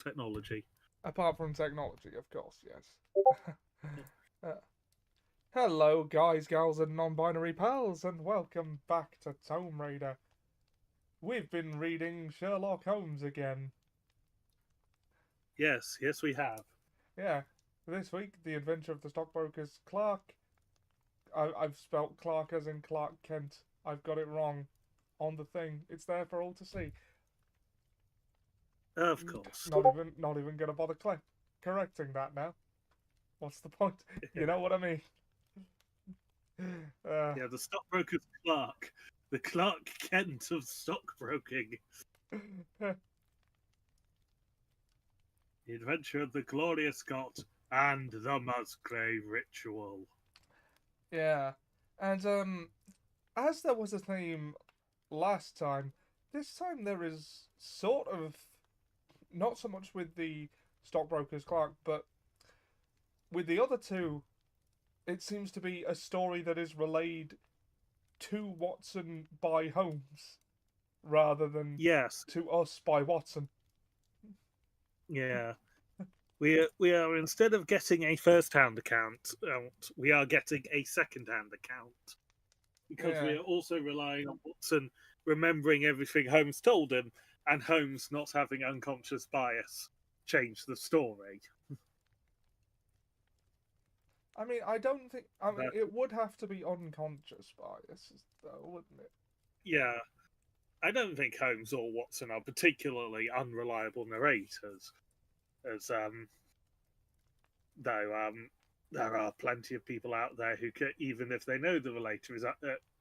technology. Apart from technology, of course, yes. uh, Hello, guys, gals, and non-binary pals, and welcome back to Tome Raider. We've been reading Sherlock Holmes again. Yes, we have. Yeah, this week, The Adventure of the Stockbroker's Clark. I've spelt Clark as in Clark Kent. I've got it wrong on the thing. It's there for all to see. Of course. Not even gonna bother correcting that now. What's the point? You know what I mean? Yeah, the stockbroker's Clark. The Clark Kent of stockbroking. The Adventure of the Glorious Scot and the Musgrave Ritual. Yeah, and as there was a theme last time, this time there is sort of not so much with the stockbroker's Clark, but with the other two, it seems to be a story that is relayed to Watson by Holmes rather than Yes, to us by Watson. yeah. We are instead of getting a first-hand account, we are getting a second-hand account because we Yeah. are also relying on Watson remembering everything Holmes told him, and Holmes not having unconscious bias change the story. I mean, I don't think. I mean, But, it would have to be unconscious bias, though, wouldn't it? yeah, I don't think Holmes or Watson are particularly unreliable narrators, as though there are plenty of people out there who, even if they know the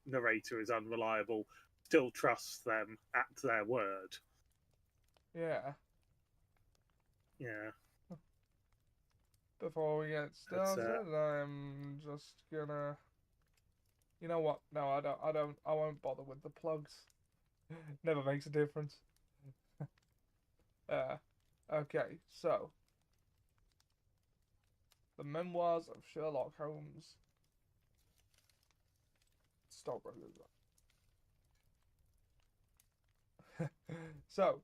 narrator is unreliable, still trust them at their word. Yeah. Yeah, Before we get it's started, I'm just gonna. You know what? No, I don't. I don't. I won't bother with the plugs. Never makes a difference. Uh, okay. So, the Memoirs of Sherlock Holmes. Stockbroker. So,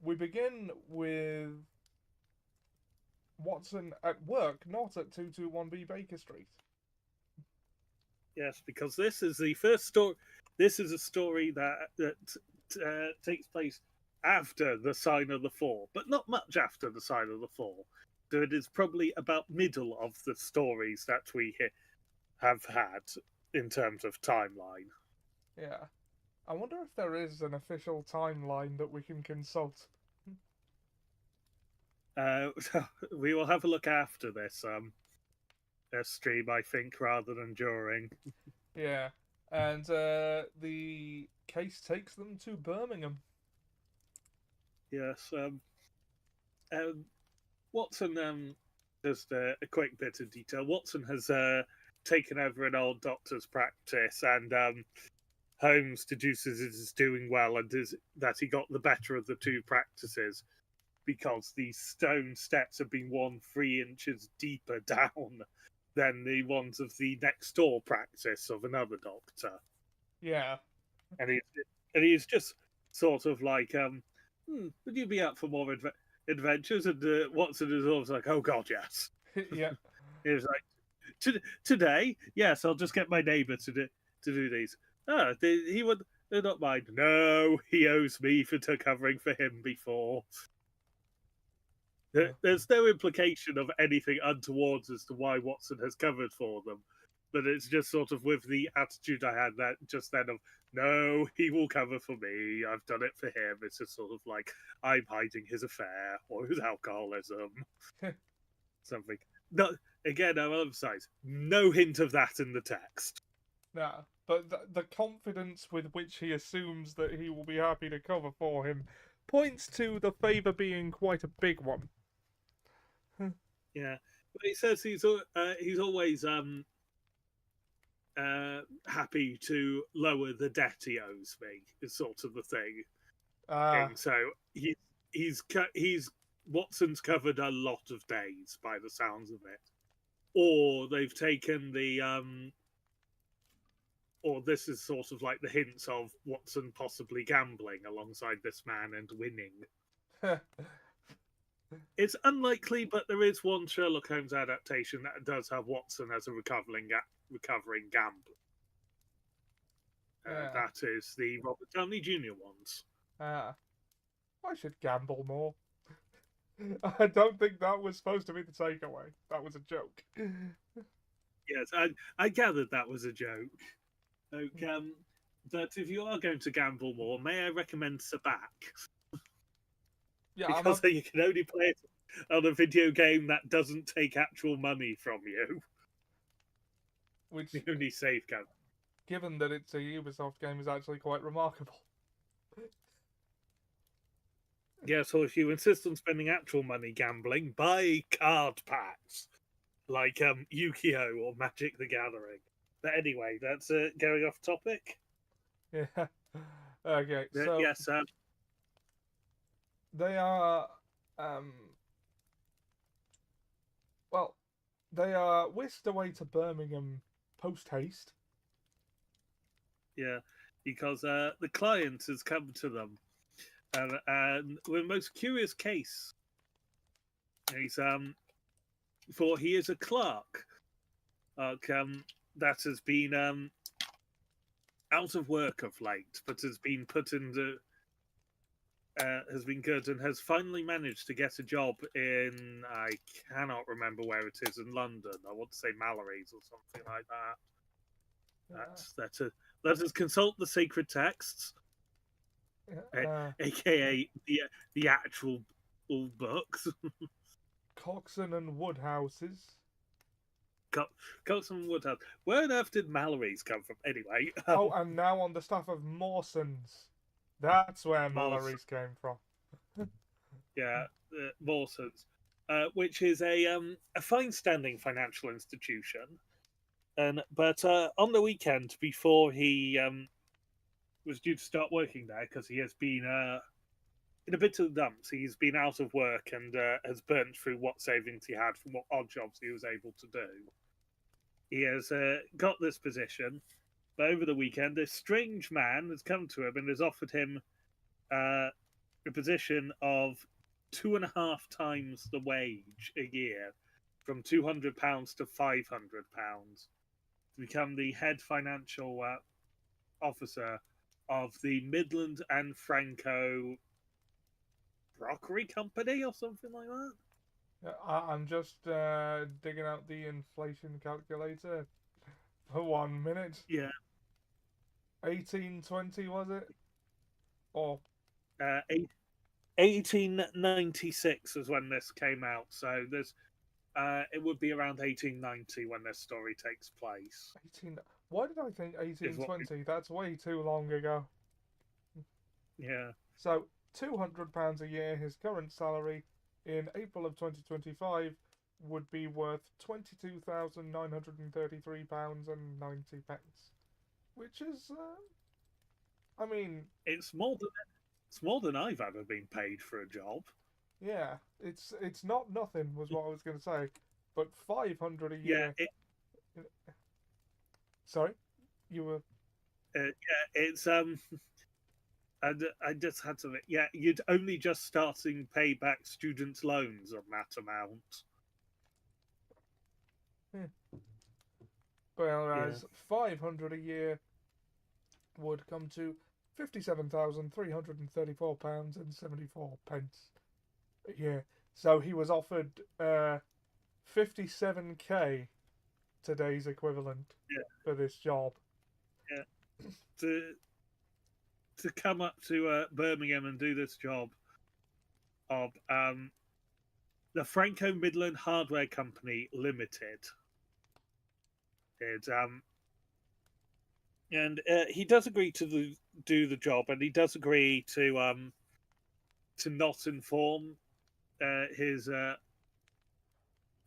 we begin with Watson at work, not at 221B Baker Street. yes, because this is the first story. This is a story that takes place after the Sign of the Four, but not much after the Sign of the Four. So it is probably about middle of the stories that we have had in terms of timeline. Yeah. I wonder if there is an official timeline that we can consult. We will have a look after this stream, I think, rather than during. Yeah. And the case takes them to Birmingham. Yes. Um, Watson. Just a quick bit of detail. Watson has taken over an old doctor's practice, and Holmes deduces it is doing well, and that he got the better of the two practices because the stone steps have been worn 3 inches deeper down than the ones of the next door practice of another doctor. Yeah. And he's just sort of like, would you be up for more adventures? And Watson is always like, oh God, yes. Yeah. He was like, today, yes, I'll just get my neighbour to do these. Oh, he would not mind. No, he owes me for covering for him before. There's no implication of anything untoward as to why Watson has covered for them, but it's just sort of with the attitude I had that just then of, no, he will cover for me. I've done it for him. It's just sort of like I'm hiding his affair or his alcoholism, something. No, again, I'll emphasize no hint of that in the text. Nah. But the confidence with which he assumes that he will be happy to cover for him points to the favour being quite a big one. Yeah, but he says he's always happy to lower the debt he owes me. Is sort of the thing. Ah. So he's Watson's covered a lot of days by the sounds of it, or they've taken the or this is sort of like the hints of Watson possibly gambling alongside this man and winning. It's unlikely, but there is one Sherlock Holmes adaptation that does have Watson as a recovering gambler. Yeah. That is the Robert Downey Jr. ones. I should gamble more. I don't think that was supposed to be the takeaway. That was a joke. Yes, I gathered that was a joke. Okay, but if you are going to gamble more, may I recommend Sabac? Yeah, Because you can only play it on a video game that doesn't take actual money from you. which, The only safe game. given that it's a Ubisoft game, is actually quite remarkable. Yeah, so if you insist on spending actual money gambling, buy card packs like Yu-Gi-Oh or Magic the Gathering. But anyway, that's going off topic. Yeah. Okay, so Yes, they are, um, well, they are whisked away to Birmingham post haste. yeah, because the client has come to them, and with the most curious case, he's for he is a clerk, that has been out of work of late, but has been put into has been good and has finally managed to get a job in, I cannot remember where it is in London. I want to say Mallory's or something like that. Let us consult the sacred texts, aka the actual books. Coxon and Woodhouses. Coxon Woodhouse. Where on earth did Mallory's come from? Anyway. Oh, and now on the staff of Mawson's. That's where Mawson. Mallory's came from. Yeah, Mawson's, which is a fine-standing financial institution. But on the weekend, before he was due to start working there, because he has been in a bit of the dumps, he's been out of work and has burnt through what savings he had from what odd jobs he was able to do. He has got this position, but over the weekend, this strange man has come to him and has offered him a position of 2.5 times the wage a year, from £200 to £500, to become the head financial officer of the Midland and Franco Rockery Company or something like that. I'm just digging out the inflation calculator for 1 minute. Yeah. 1820 was it? Or 1896 was when this came out, so there's it would be around 1890 when this story takes place. 18? Why did I think 1820? That's way too long ago. Yeah. So £200 a year, his current salary in April of 2025 would be worth £22,933.90, which is, I mean, it's more than I've ever been paid for a job. Yeah, it's not nothing, was what I was going to say, but 500 a year. Yeah. Sorry, you were. Yeah, it's I just had to. Yeah, you'd only just starting pay back student loans on that amount. Whereas 500 a year would come to £57,334.74 a year. So he was offered 57k, today's equivalent, for this job. Yeah, to come up to Birmingham and do this job of the Franco Midland Hardware Company Limited. And he does agree to do the job, and he does agree to not inform his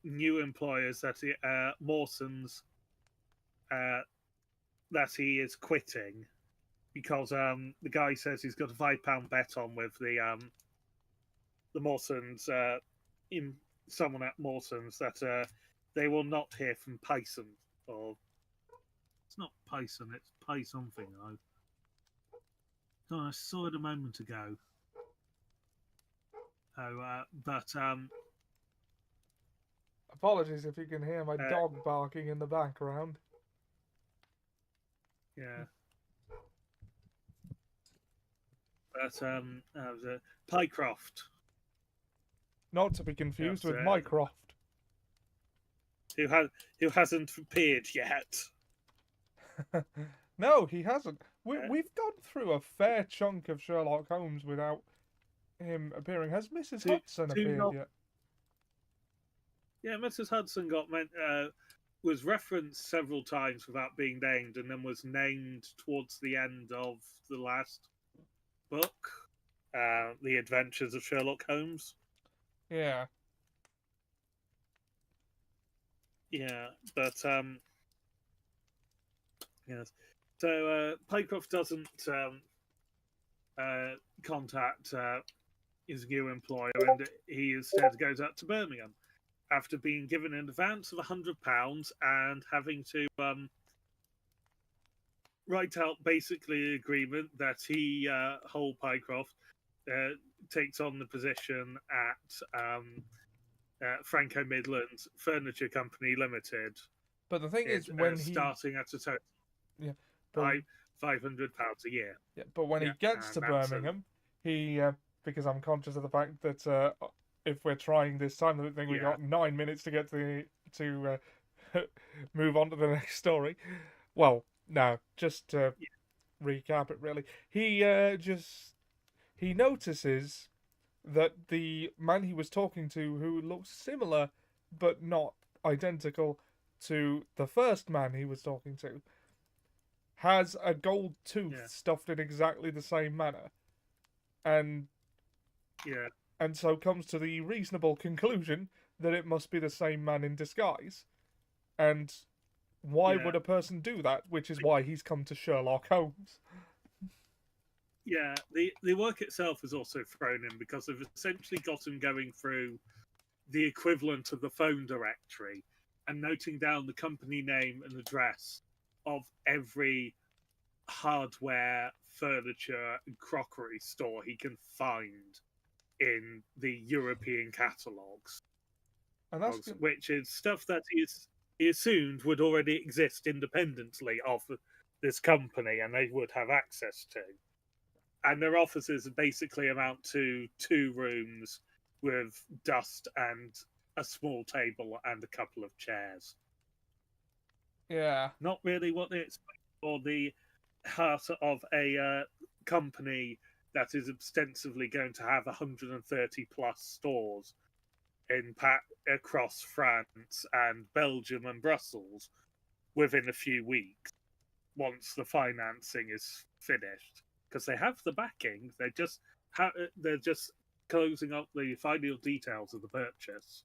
new employers that Mawson's that he is quitting, because the guy says he's got a £5 bet on with the Mawsons, in someone at Mawson's, that they will not hear from Python, or it's not Python, it's Py something. I saw it a moment ago. But Apologies if you can hear my uh, dog barking in the background. yeah, but Pycroft, Not to be confused that's, with Mycroft. who has who hasn't appeared yet. No, he hasn't. Uh, We've gone through a fair chunk of Sherlock Holmes without him appearing. Has Mrs. to Hudson to appeared not yet? Yeah, Mrs. Hudson was referenced several times without being named, and then was named towards the end of the last book, The Adventures of Sherlock Holmes. Yeah. Yeah, but yes. So Pycroft doesn't contact his new employer, and he instead goes out to Birmingham after being given an advance of £100 and having to write out basically an agreement that he, Hull Pycroft, takes on the position at Franco Midlands Furniture Company Limited, But the thing is, when he starting at a total yeah, but £500 a year. but when he Yeah, gets to and that's Birmingham, he because I'm conscious of the fact that if we're trying this time, I think we yeah, got 9 minutes to get to move on to the next story. Well, no, just to recap it really, he notices that the man he was talking to, who looks similar but not identical to the first man he was talking to, has a gold tooth yeah, stuffed in exactly the same manner, and yeah, and so comes to the reasonable conclusion that it must be the same man in disguise. And why yeah. would a person do that? Which is why he's come to Sherlock Holmes. Yeah, the work itself is also thrown in because they've essentially got him going through the equivalent of the phone directory and noting down the company name and address of every hardware, furniture, and crockery store he can find in the European catalogues, And that's good. which is stuff that he assumed would already exist independently of this company and they would have access to. And their offices basically amount to 2 rooms with dust and a small table and a couple of chairs. Yeah. Not really what they expect for the heart of a company that is ostensibly going to have 130 plus stores across France and Belgium and Brussels within a few weeks once the financing is finished, because they have the backing. They're just closing up the final details of the purchase.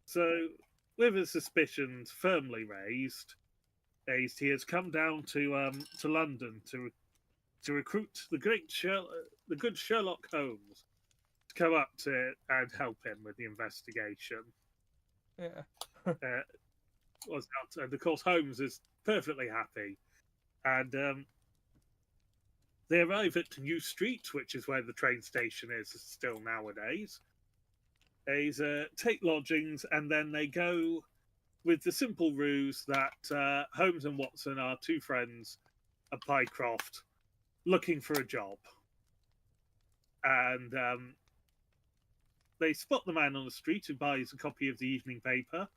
So, with his suspicions firmly raised, he has come down to London to recruit the good Sherlock Holmes to come up to and help him with the investigation. Yeah. And of course Holmes is perfectly happy, and they arrive at New Street, which is where the train station is still nowadays. They take lodgings, and then they go with the simple ruse that Holmes and Watson are 2 friends at Pycroft looking for a job. And they spot the man on the street who buys a copy of the evening paper,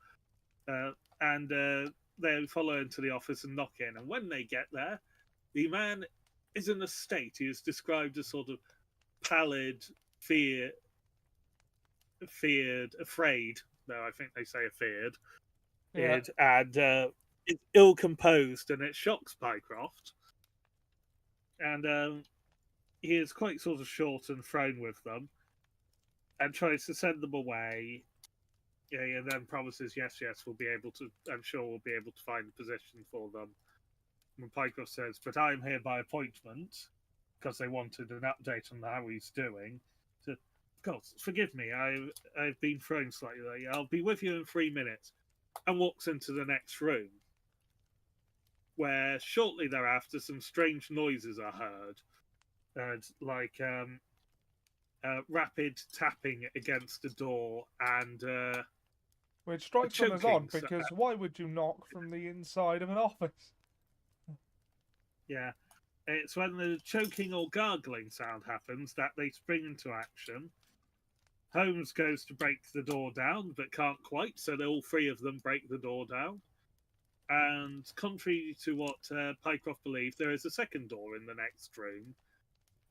and they follow into the office and knock in. And when they get there, the man is in a state. He is described as sort of pallid, afraid. No, I think they say feared. Yeah. And it's ill composed, and it shocks Pycroft. And he is quite sort of short and thrown with them, and tries to send them away. Yeah, and then promises, yes, we'll be able to. I'm sure we'll be able to find a position for them. And Pycroft says, "But I'm here by appointment," because they wanted an update on how he's doing. So, of course, forgive me, I've been thrown slightly. I'll be with you in 3 minutes, and walks into the next room, where shortly thereafter some strange noises are heard, and like rapid tapping against a door and Which strikes them as choking. odd, because why would you knock from the inside of an office? Yeah, it's when the choking or gargling sound happens that they spring into action. Holmes goes to break the door down, but can't quite, so all three of them break the door down. And contrary to what Pycroft believed, there is a second door in the next room.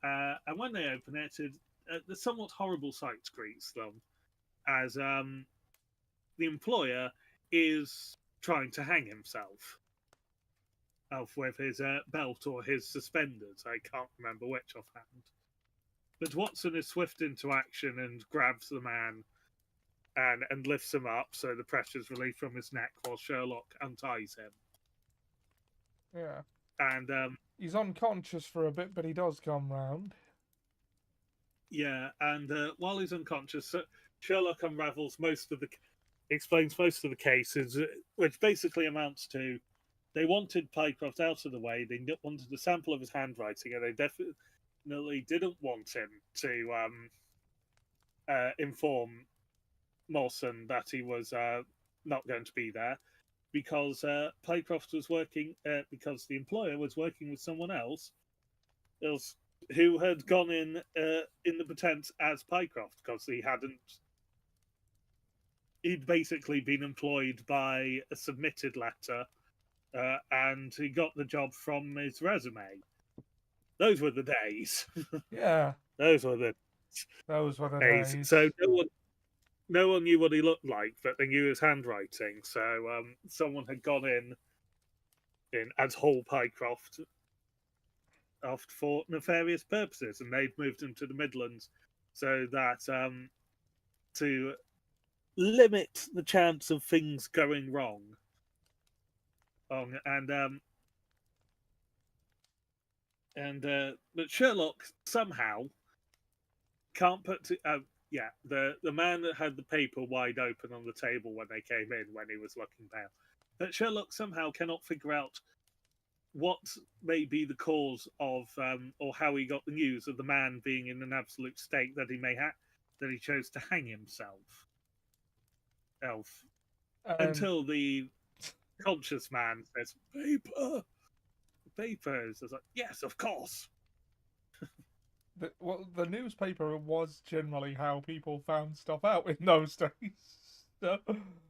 And when they open it, the somewhat horrible sight greets them as the employer is trying to hang himself off with his belt or his suspenders. I can't remember which offhand. But Watson is swift into action and grabs the man and lifts him up so the pressure is relieved from his neck while Sherlock unties him. Yeah. And he's unconscious for a bit, but he does come round. Yeah, and while he's unconscious, Sherlock explains most of the cases, which basically amounts to they wanted Pycroft out of the way. They wanted a sample of his handwriting, and they definitely didn't want him to inform Mawson that he was not going to be there because Pycroft was working because the employer was working with someone else who had gone in the pretense as Pycroft because he'd basically been employed by a submitted letter and he got the job from his resume. Those were the days. Yeah. Those were the days. So no one knew what he looked like, but they knew his handwriting. So someone had gone in as Hall Pycroft for nefarious purposes, and they'd moved him to the Midlands so that to limit the chance of things going wrong. But Sherlock somehow can't put the man that had the paper wide open on the table when they came in when he was looking down. But Sherlock somehow cannot figure out what may be the cause of or how he got the news of the man being in an absolute state that he chose to hang himself. Until the conscious man says, "Paper, papers." I was like, "Yes, of course." The newspaper was generally how people found stuff out in those days. So.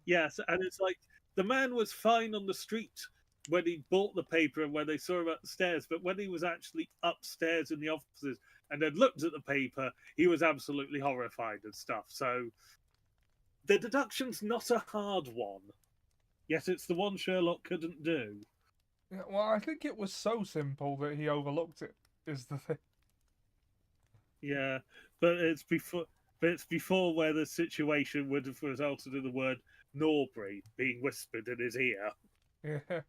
Yes, and it's like the man was fine on the street when he bought the paper and when they saw him upstairs, but when he was actually upstairs in the offices and had looked at the paper, he was absolutely horrified and stuff. So the deduction's not a hard one, yet it's the one Sherlock couldn't do. Yeah, well, I think it was so simple that he overlooked it, is the thing. Yeah, but it's before where the situation would have resulted in the word Norbury being whispered in his ear. Yeah.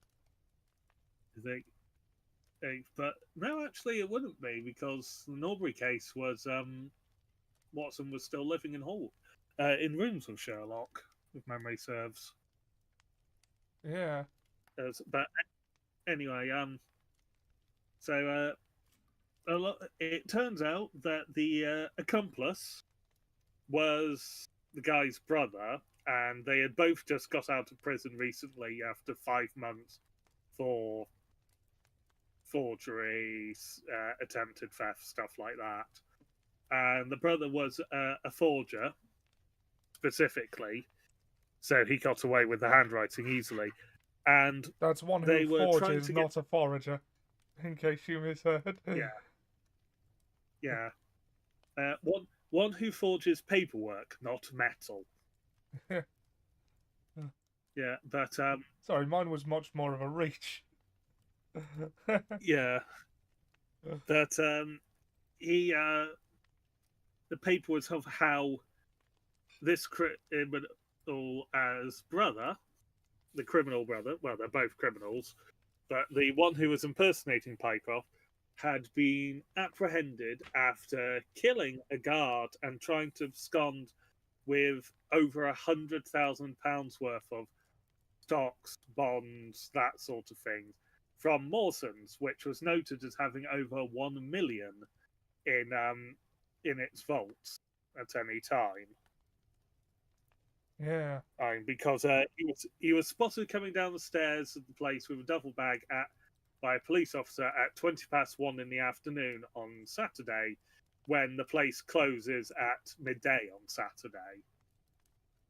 But no, actually, it wouldn't be because the Norbury case was Watson was still living in in rooms with Sherlock, if memory serves. Yeah. But anyway, so it turns out that the accomplice was the guy's brother, and they had both just got out of prison recently after 5 months for forgeries, attempted theft, stuff like that. And the brother was a forger, specifically, so he got away with the handwriting easily. And that's one who forges, not a forager, in case you misheard. Yeah. One who forges paperwork, not metal. Yeah, but sorry, mine was much more of a reach. Yeah, but he the paper was of how this criminal as brother, the criminal brother. Well, they're both criminals, but the one who was impersonating Pycroft had been apprehended after killing a guard and trying to abscond with over £100,000 worth of stocks, bonds, that sort of thing, from Mawson's, which was noted as having over 1 million in in its vaults at any time. Yeah. Because he was spotted coming down the stairs of the place with a duffel bag by a police officer at 1:20 in the afternoon on Saturday, when the place closes at midday on Saturday.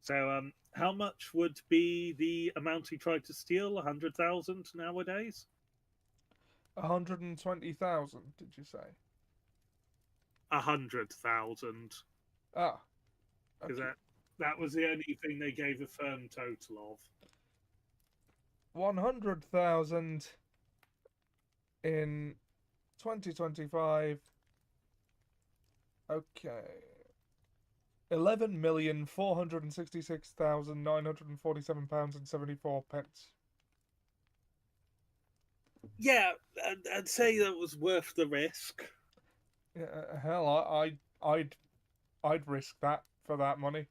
So, how much would be the amount he tried to steal? 100,000 nowadays? 120,000, did you say? 100,000. Ah. Because Okay. that was the only thing they gave a firm total of. 100,000 in 2025. Okay. 11,466,947 pounds and 74 pence. Yeah, I'd say that was worth the risk. Yeah, hell, I'd risk that for that money.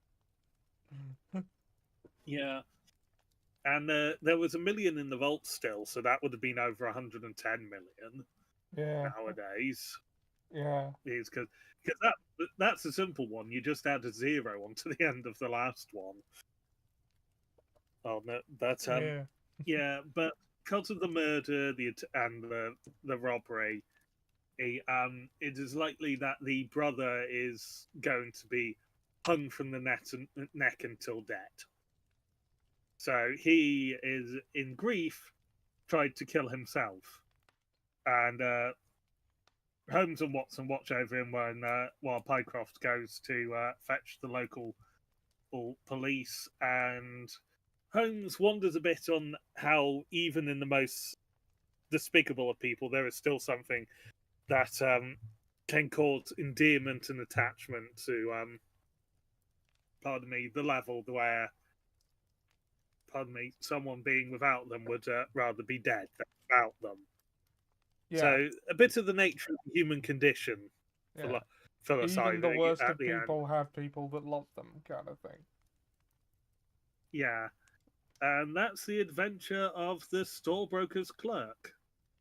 Yeah. And there was 1 million in the vault still, so that would have been over 110 million Yeah. nowadays. Yeah. Because that's a simple one. You just add a 0 onto the end of the last one. Oh no, but Yeah. yeah, but because of the murder and the robbery, it is likely that the brother is going to be hung from the neck until death. So he is in grief, tried to kill himself, and Holmes and Watson watch over him while Pycroft goes to fetch the local police, and Holmes wonders a bit on how even in the most despicable of people, there is still something that can cause endearment and attachment to, pardon me, the level where, pardon me, someone being without them would rather be dead than without them. Yeah. So a bit of the nature of the human condition, Yeah. philosophizing Even the worst at of the people end. have people that love them, kind of thing. Yeah. And that's the adventure of the storebroker's clerk.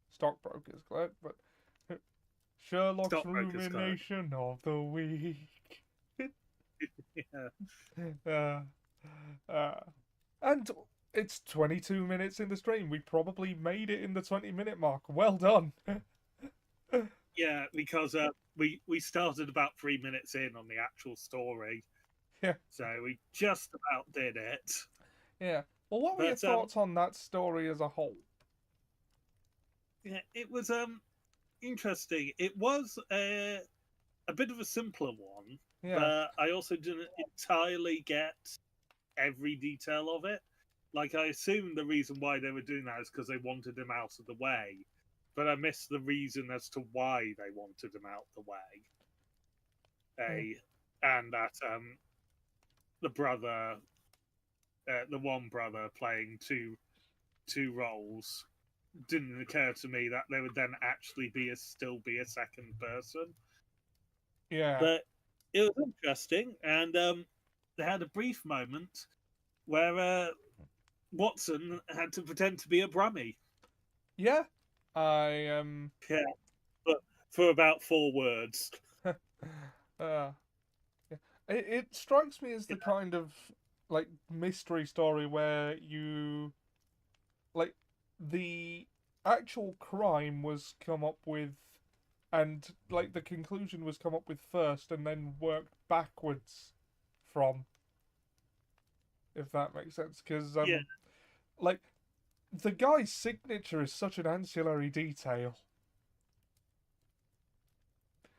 Stockbroker's clerk, but Sherlock's Stockbroker's clerk. rumination of the week. Yeah. And it's 22 minutes in the stream. We probably made it in the 20-minute mark. Well done. Yeah, because we started about 3 minutes in on the actual story. Yeah. So we just about did it. Yeah. Well, what were your But thoughts on that story as a whole? yeah, it was interesting. It was a bit of a simpler one, Yeah. but I also didn't entirely get every detail of it. Like, I assume the reason why they were doing that is because they wanted him out of the way, but I missed the reason as to why they wanted him out the way. And that the brother, the one brother playing two roles, didn't occur to me that there would then actually still be a second person. Yeah. But it was interesting, and they had a brief moment where Watson had to pretend to be a Brummy. Yeah. I Yeah, but for about 4 words. yeah. It strikes me as the kind of like mystery story where you like the actual crime was come up with and like the conclusion was come up with first and then worked backwards from, if that makes sense, because Yeah, like the guy's signature is such an ancillary detail.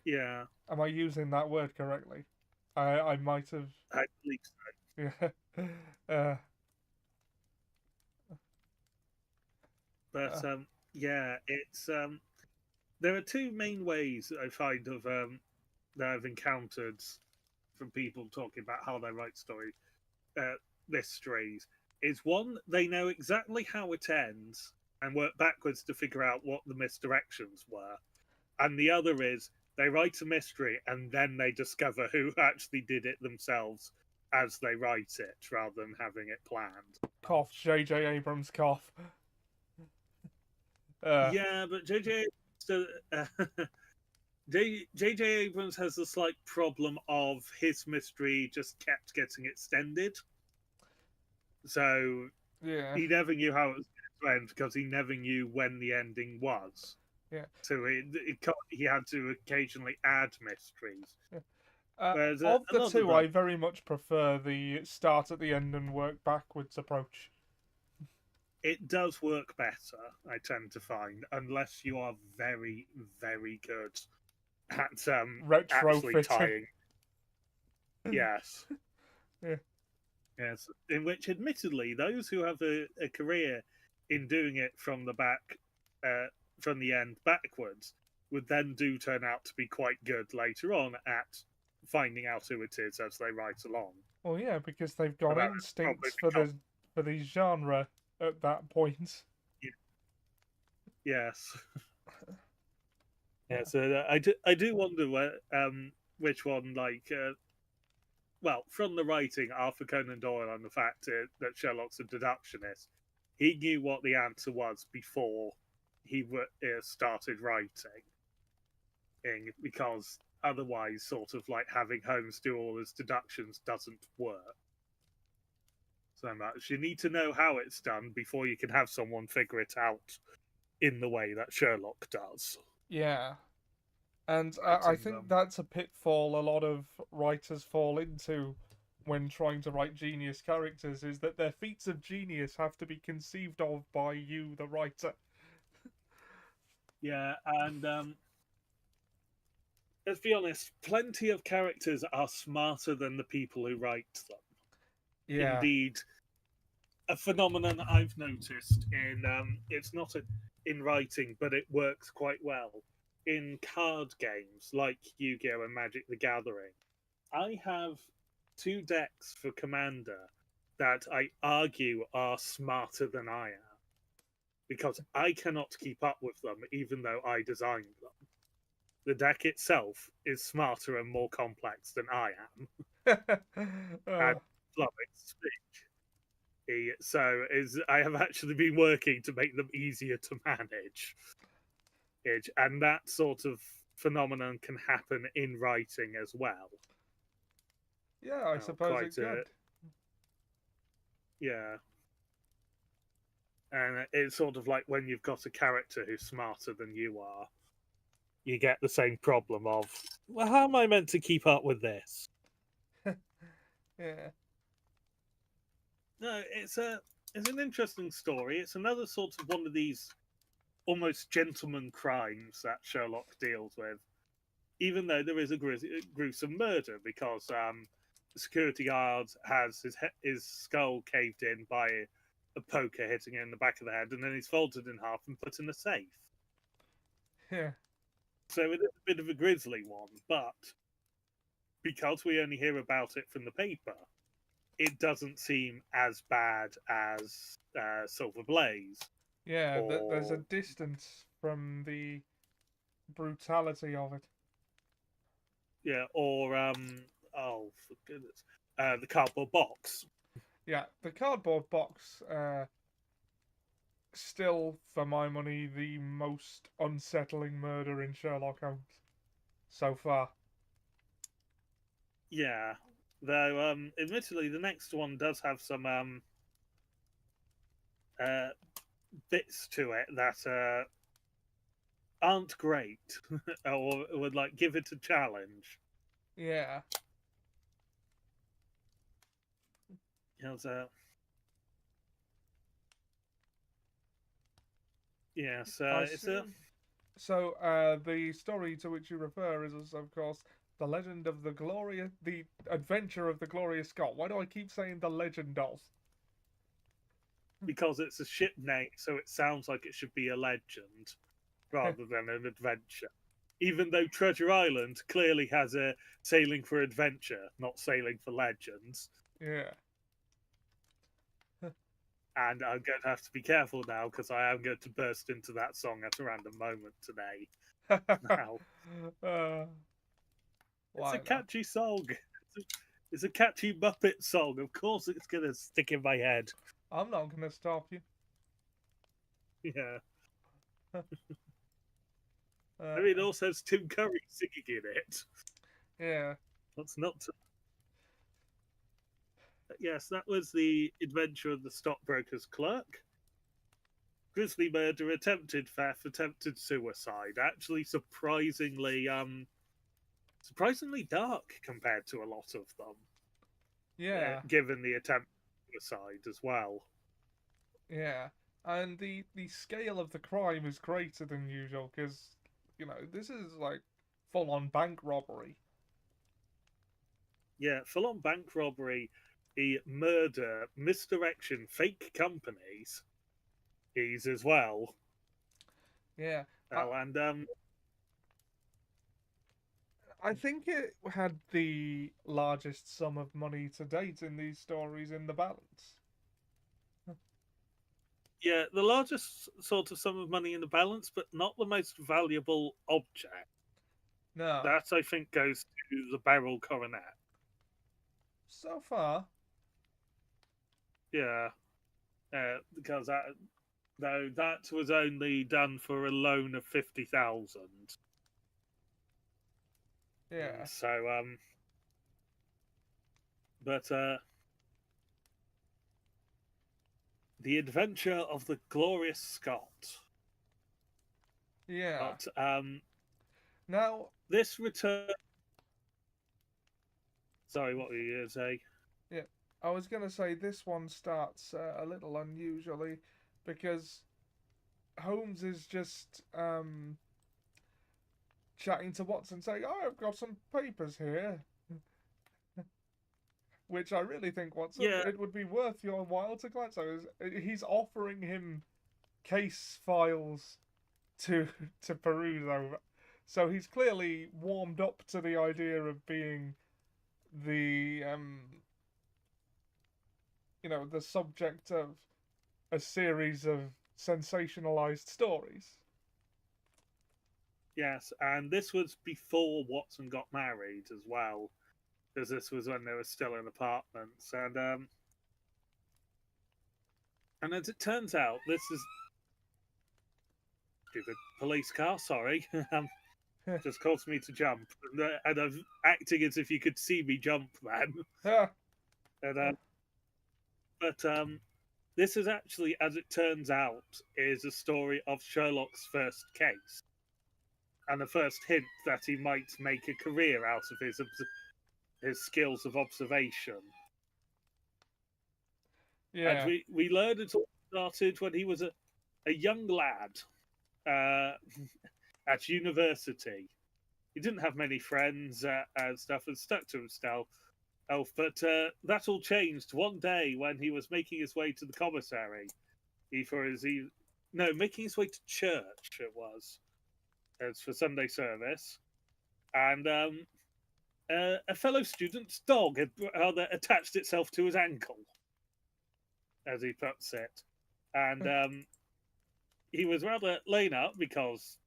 yeah, Am I using that word correctly? I might have. I believe so. Yeah. uh, But yeah, it's there are two main ways I find of that I've encountered from people talking about how they write mysteries. Is one, they know exactly how it ends and work backwards to figure out what the misdirections were, and the other is they write a mystery and then they discover who actually did it themselves as they write it rather than having it planned. cough. J.J. Abrams cough. Yeah, but JJ, J.J. Abrams has a slight problem of his mystery just kept getting extended. So Yeah, he never knew how it was going to end because he never knew when the ending was. yeah. So he had to occasionally add mysteries. Yeah. Whereas Of a the lot of two, them, I very much prefer the start at the end and work backwards approach. it does work better, I tend to find, unless you are very, very good at actually Retrofitting. tying. Yes. Yeah. Yes. In which, admittedly, those who have a career in doing it from the back, from the end backwards, would then do turn out to be quite good later on at finding out who it is as they write along. Well, yeah, because they've But got that is probably instincts because, for the genre at that point. yes, Yeah. yeah. So I do wonder which one well, from the writing, Arthur Conan Doyle and the fact that Sherlock's a deductionist, he knew what the answer was before he started writing, because otherwise, sort of like having Holmes do all his deductions doesn't work so much. You need to know how it's done before you can have someone figure it out in the way that Sherlock does. Yeah. And I Writing think them. that's a pitfall a lot of writers fall into when trying to write genius characters, is that their feats of genius have to be conceived of by you, the writer. Yeah, and let's be honest, plenty of characters are smarter than the people who write them. Yeah. Indeed, a phenomenon I've noticed it's not in writing, but it works quite well in card games like Yu-Gi-Oh and Magic the Gathering. I have two decks for Commander that I argue are smarter than I am because I cannot keep up with them, even though I designed them. The deck itself is smarter and more complex than I am, and uh, flummoxed speak. So I have actually been working to make them easier to manage. And that sort of phenomenon can happen in writing as well. yeah, I suppose Quite it could. yeah. And it's sort of like when you've got a character who's smarter than you are, you get the same problem of, well, how am I meant to keep up with this? Yeah. No, it's an interesting story. It's another sort of one of these almost gentleman crimes that Sherlock deals with, even though there is a gruesome murder because the security guard has his skull caved in by a poker hitting him in the back of the head, and then he's folded in half and put in a safe. Yeah. So it is a bit of a grisly one, but because we only hear about it from the paper, it doesn't seem as bad as Silver Blaze Yeah, there's a or distance from the brutality of it. oh for goodness, the cardboard box. Yeah, the cardboard box, still, for my money, the most unsettling murder in Sherlock Holmes so far. Yeah, though admittedly the next one does have some uh, bits to it that aren't great or would like give it a challenge. Yeah. Yes, yes, I it's a assume. So, the story to which you refer is, of course, the legend of the adventure of the Glorious Scott. Why do I keep saying the legend of? because it's a ship name, so it sounds like it should be a legend rather than an adventure. Even though Treasure Island clearly has a sailing for adventure, not sailing for legends. Yeah. And I'm going to have to be careful now because I am going to burst into that song at a random moment today. Now, uh, it's a why not? catchy song. It's a catchy Muppet song. Of course, it's going to stick in my head. I'm not going to stop you. Yeah. Uh, I mean, it also has Tim Curry singing in it. yeah, What's not to... Yes, that was the adventure of the stockbroker's clerk. Grisly murder, attempted theft, attempted suicide. Actually, surprisingly dark compared to a lot of them, yeah, given the attempt suicide as well. yeah. And the scale of the crime is greater than usual because, you know, this is like full on bank robbery. Yeah, full-on bank robbery, the murder, misdirection, fake companies, is as well. Yeah. I, Well, and I think it had the largest sum of money to date in these stories in the balance. yeah, the largest sort of sum of money in the balance, but not the most valuable object. No. That I think goes to the barrel coronet. So far, Yeah, because that was only done for a loan of 50,000. And yeah. so but the adventure of the glorious Scott. Yeah. But Now, this return. Sorry, what were you going to say? yeah, I was going to say this one starts a little unusually because Holmes is just chatting to Watson saying, "Oh, I've got some papers here." Which I really think, Watson, Yeah, it would be worth your while to glance over. He's offering him case files to to peruse over. So he's clearly warmed up to the idea of being the the subject of a series of sensationalized stories. yes, and this was before Watson got married as well, because this was when they were still in apartments, and as it turns out, this is stupid police car. Sorry, just caused me to jump, and I'm acting as if you could see me jump, man. Ah, And, but this is actually, as it turns out, is a story of Sherlock's first case, and the first hint that he might make a career out of his skills of observation. And yeah, we learned it all started when he was a young lad uh, at university. He didn't have many friends and stuff, and stuck to himself. But that all changed one day when he was making his way to the commissary. Making his way to church. It was. It's for Sunday service, and a fellow student's dog had rather attached itself to his ankle, as he puts it, and he was rather laid up because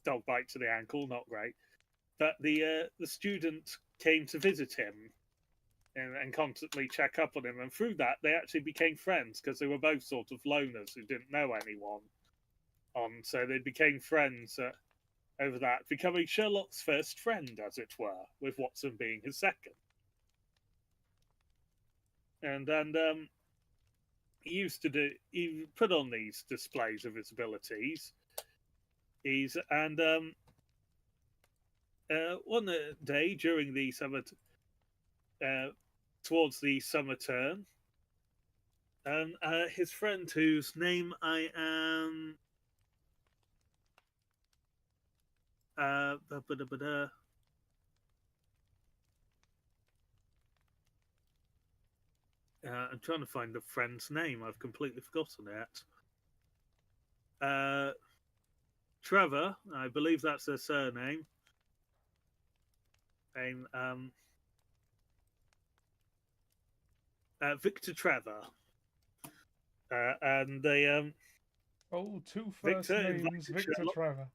dog bite to the ankle, not great. But the student came to visit him and constantly check up on him, and through that they actually became friends because they were both sort of loners who didn't know anyone. So they became friends over that, becoming Sherlock's first friend, as it were, with Watson being his second. And he put on these displays of his abilities. One day during the summer, towards the summer term, his friend, whose name I am, uh, I'm trying to find the friend's name. I've completely forgotten it. Trevor, I believe that's their surname. And Victor Trevor, and they oh, two first Victor names, invited Victor Sherlock. Trevor.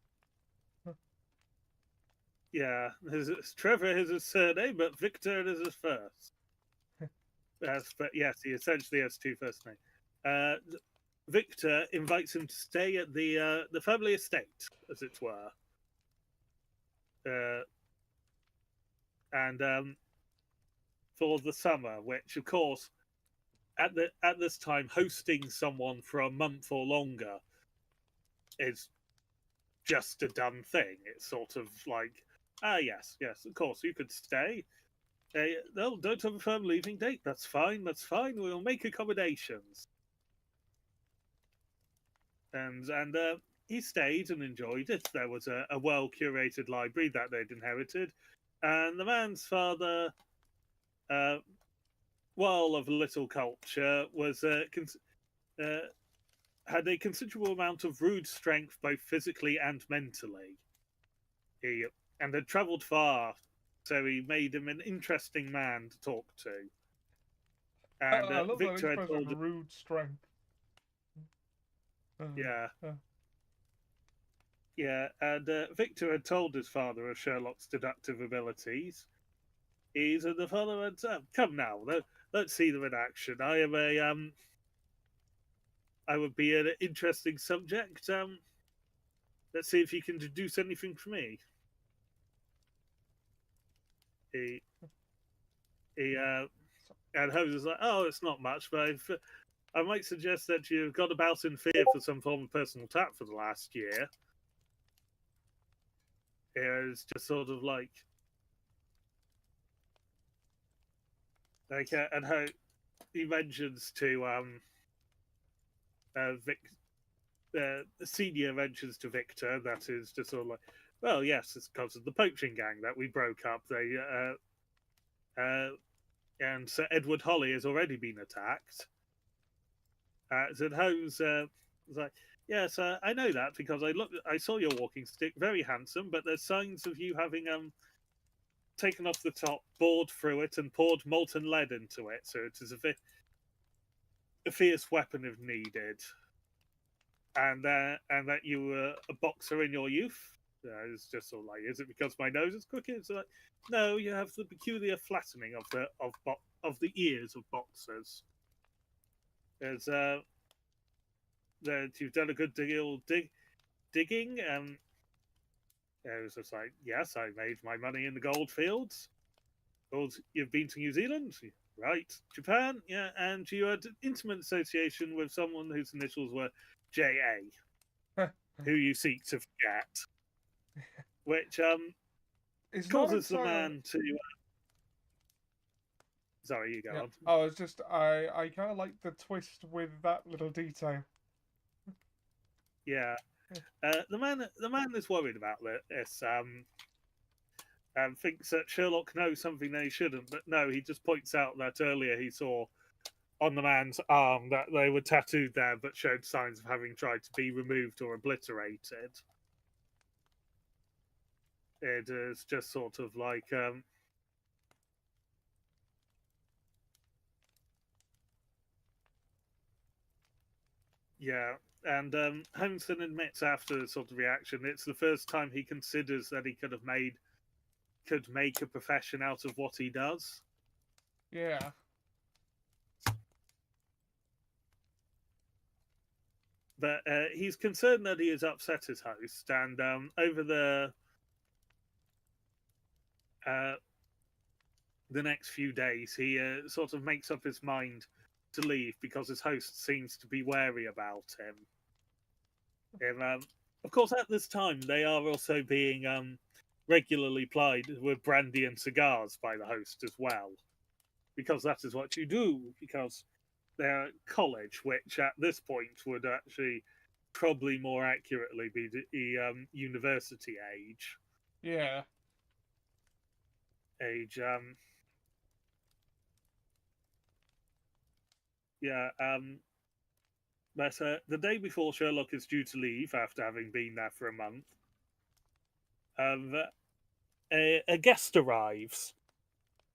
Yeah, Trevor is his surname, but Victor is his first. But yes, he essentially has two first names. Victor invites him to stay at the family estate, as it were, uh, and for the summer, which of course at this time hosting someone for a month or longer is just a done thing. It's sort of like, yes, yes, of course you could stay. No, don't have a firm leaving date. That's fine. That's fine. We'll make accommodations. And he stayed and enjoyed it. There was a well curated library that they'd inherited, and the man's father, uh, while of little culture, was uh, had a considerable amount of rude strength, both physically and mentally. He and had travelled far, so he made him an interesting man to talk to. And I love that Victor had expression, told him, rude strength. yeah, Uh, yeah, and Victor had told his father of Sherlock's deductive abilities. He said the father had, come now, let's see them in action. I would be an interesting subject. Let's see if you can deduce anything for me. He, and Holmes was like, oh, it's not much, but I might suggest that you've got about in fear for some form of personal attack for the last year. It's just sort of like, and how he mentions to Vic, the senior mentions to Victor that is just sort of like, well, yes, it's because of the poaching gang that we broke up. And Sir Edward Holly has already been attacked. So Holmes was like, yes, I know that because I saw your walking stick, very handsome, but there's signs of you having taken off the top, bored through it, and poured molten lead into it. So it is a fierce weapon if needed. And that you were a boxer in your youth. It's just sort of like, is it because my nose is crooked? It's like, no, you have the peculiar flattening of the ears of boxers. There's that you've done a good deal digging. It was just like, yes, I made my money in the gold fields. You've been to New Zealand, right? Japan, yeah, and you had an intimate association with someone whose initials were J.A., who you seek to forget, which it's not causes the entirely. man to. Sorry, you go Yeah. on. Oh, it's just I kind of like the twist with that little detail. Yeah, the man is worried about this. Thinks that Sherlock knows something that he shouldn't, but no, he just points out that earlier he saw on the man's arm that they were tattooed there, but showed signs of having tried to be removed or obliterated. It is just sort of like yeah, and Holmeson admits after the sort of reaction, it's the first time he considers that he could make a profession out of what he does. Yeah. But he's concerned that he has upset his host, and over the next few days, he sort of makes up his mind to leave because his host seems to be wary about him. And of course, at this time, they are also being regularly plied with brandy and cigars by the host as well, because that is what you do. Because they're at college, which at this point would actually probably more accurately be the university age. Yeah. Age. Yeah. But the day before Sherlock is due to leave, after having been there for a month, a guest arrives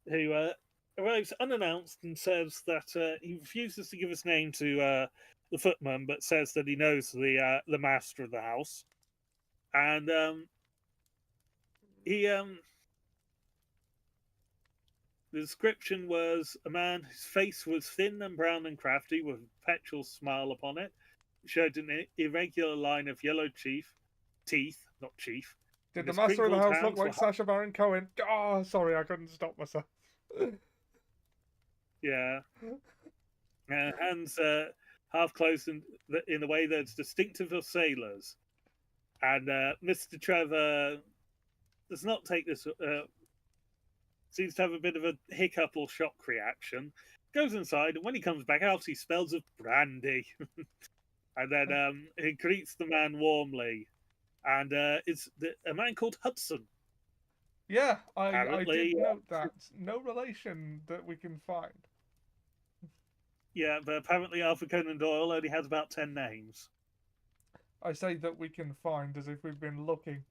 who arrives unannounced and says that he refuses to give his name to the footman, but says that he knows the master of the house, and he the description was a man whose face was thin and brown and crafty, with a perpetual smile upon it. It showed an irregular line of yellow teeth, not chief, Did in the his master of the crinkled house look hands were like Sacha Baron Cohen? Oh, sorry, I couldn't stop myself. yeah, hands half closed in a way that's distinctive of sailors. And Mr. Trevor does not take this. Seems to have a bit of a hiccup or shock reaction. Goes inside, and when he comes back out, he smells of brandy. And then he greets the man warmly. And it's a man called Hudson. Yeah, I did Apparently, note that. No relation that we can find. yeah, but apparently Arthur Conan Doyle only has about 10 names. I say that we can find as if we've been looking.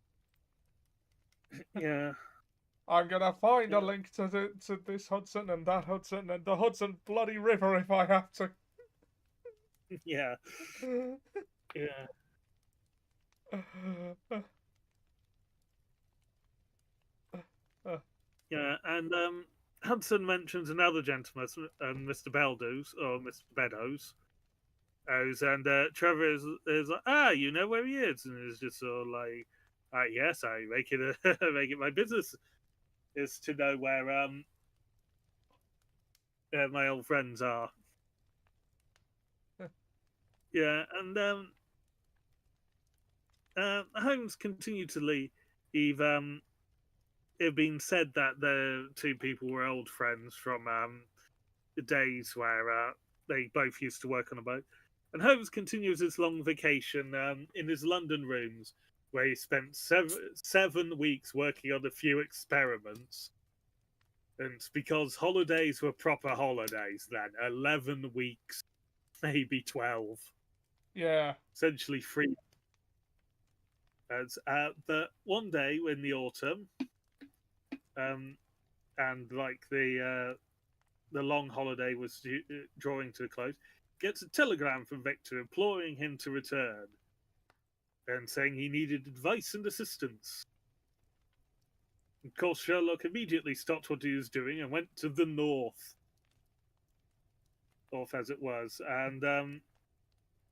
Yeah. I'm gonna find a link to this Hudson and that Hudson and the Hudson bloody river if I have to. Yeah. Yeah. Yeah. And Hudson mentions another gentleman, Mr. Beldows, or Mr. Beddoes. And Trevor is like, you know where he is? And he's just sort of like, yes, I make it make it my business is to know where my old friends are. Yeah, and Holmes continued to leave. It had been said that the two people were old friends from the days where they both used to work on a boat. And Holmes continues his long vacation in his London rooms, where he spent 7 weeks working on a few experiments. And because holidays were proper holidays then, 11 weeks, maybe 12. Yeah. Essentially free. But one day in the autumn, and like the long holiday was drawing to a close, gets a telegram from Victor imploring him to return and saying he needed advice and assistance. Of course, Sherlock immediately stopped what he was doing and went to the north, as it was. And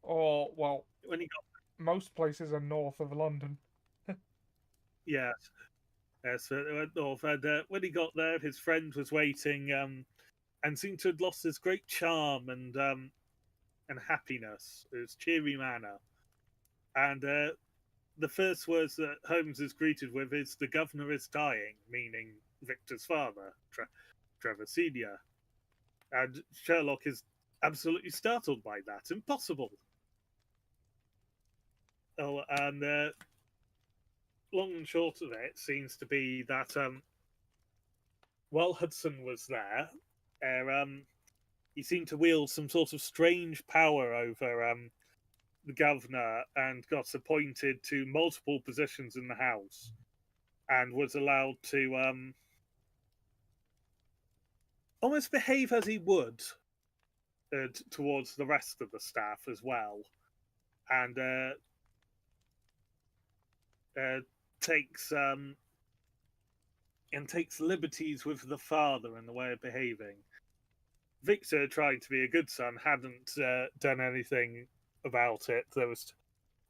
Or, well, when he got, most places are north of London. yes, so they went north. And when he got there, his friend was waiting, and seemed to have lost his great charm and happiness, his cheery manner. And the first words that Holmes is greeted with is, "The governor is dying," meaning Victor's father, Trevor Senior. And Sherlock is absolutely startled by that. Impossible. Oh, and long and short of it seems to be that while Hudson was there, he seemed to wield some sort of strange power over the governor and got appointed to multiple positions in the house and was allowed to almost behave as he would towards the rest of the staff as well, and takes liberties with the father in the way of behaving. Victor, trying to be a good son, hadn't done anything about it. There was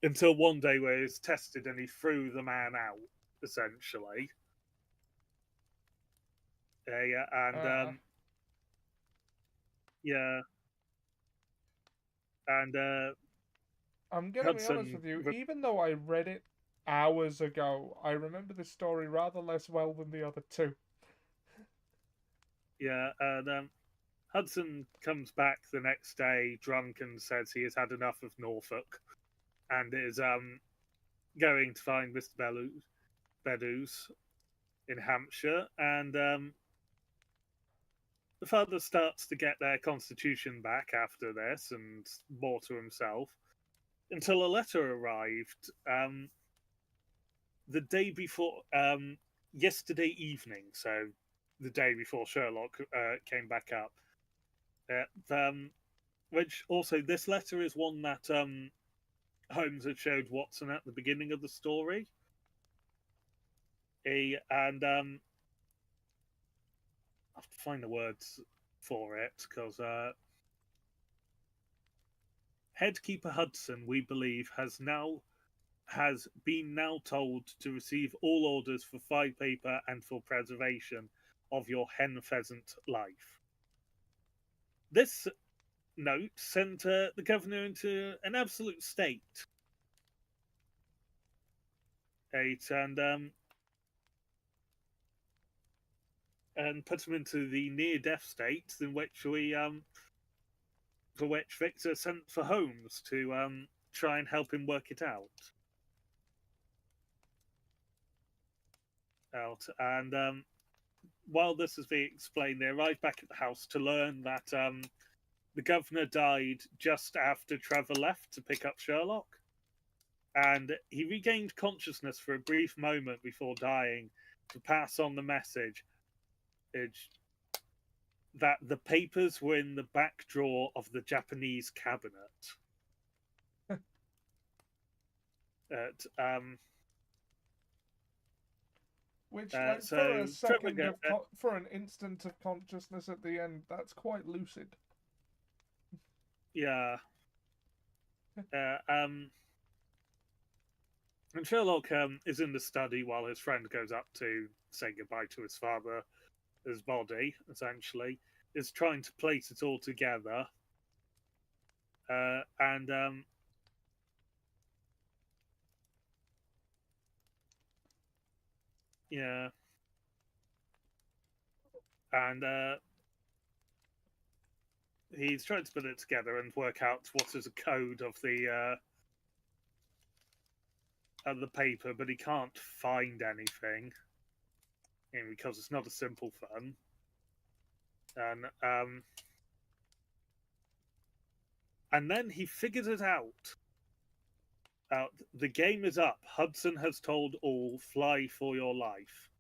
until one day where he was tested and he threw the man out, essentially. Yeah, and yeah, and I'm gonna be honest Hudson, with you, even though I read it hours ago, I remember this story rather less well than the other two. yeah, and Hudson comes back the next day drunk and says he has had enough of Norfolk and is going to find Mr. Beddoes in Hampshire, and the father starts to get their constitution back after this and more to himself, until a letter arrived the day before, yesterday evening, so the day before Sherlock came back up. Which also, this letter is one that Holmes had showed Watson at the beginning of the story. And I have to find the words for it because Headkeeper Hudson, we believe, has now has been now told to receive all orders for fly paper and for preservation of your hen pheasant life. This note sent the governor into an absolute state. And put him into the near-death state in which for which Victor sent for Holmes to try and help him work it out. And while this is being explained, they arrive back at the house to learn that the governor died just after Trevor left to pick up Sherlock, and he regained consciousness for a brief moment before dying to pass on the message that the papers were in the back drawer of the Japanese cabinet. Which, like, so for a second Trevor for an instant of consciousness at the end, that's quite lucid. Yeah. And Sherlock is in the study while his friend goes up to say goodbye to his father. His body, essentially, is trying to place it all together. And yeah. And he's trying to put it together and work out what is a code of the paper, but he can't find anything, because it's not a simple fun. And then he figured it out. The game is up. Hudson has told all. Fly for your life.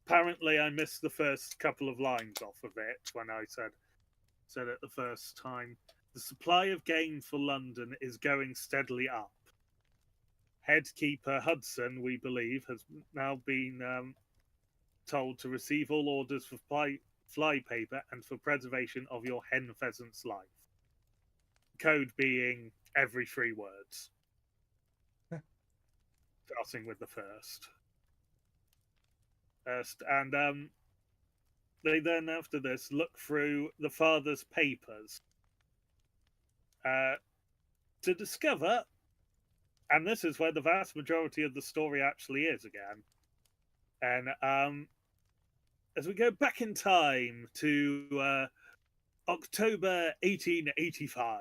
Apparently, I missed the first couple of lines off of it when I said it the first time. The supply of game for London is going steadily up. Headkeeper Hudson, we believe, has now been told to receive all orders for fly paper and for preservation of your hen pheasant's life. Code being every 3 words. Starting with the first. And they then, after this, look through the father's papers to discover, and this is where the vast majority of the story actually is again. And as we go back in time to October 1885,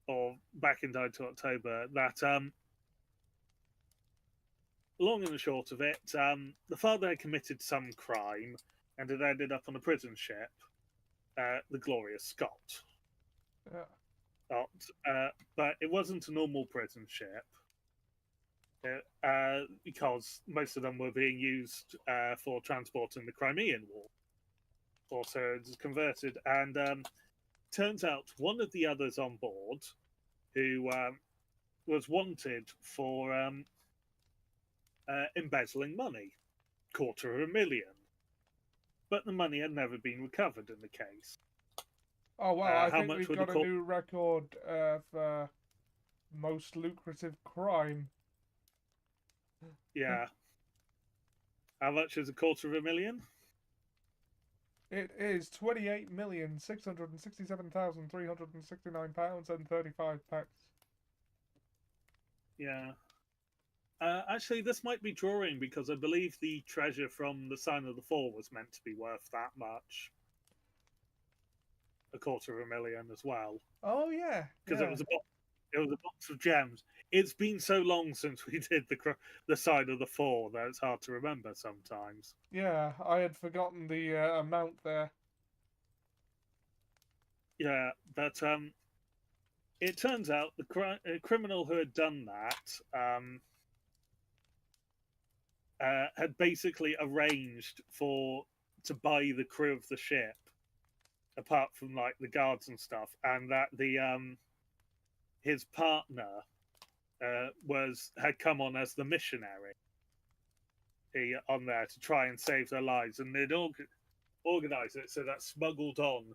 or back in time to October, that long and the short of it, the father had committed some crime and had ended up on a prison ship, the Glorious Scott. But it wasn't a normal prison ship, because most of them were being used for transporting the Crimean War. Also, it was converted, and turns out one of the others on board, who was wanted for embezzling money, $250,000, but the money had never been recovered in the case. Oh well, I think we've got a new record for most lucrative crime. Yeah. How much is $250,000? It is £28,667,369.35. Yeah. Actually, this might be drawing because I believe the treasure from the Sign of the Four was meant to be worth that much. $250,000 as well. Oh yeah, because it was a box of gems. It's been so long since we did the Sign of the Four that it's hard to remember sometimes. Yeah, I had forgotten the amount there. Yeah, but it turns out the criminal who had done that had basically arranged to buy the crew of the ship, apart from like the guards and stuff, and that his partner had come on as the missionary on there to try and save their lives, and they'd organized it so that smuggled on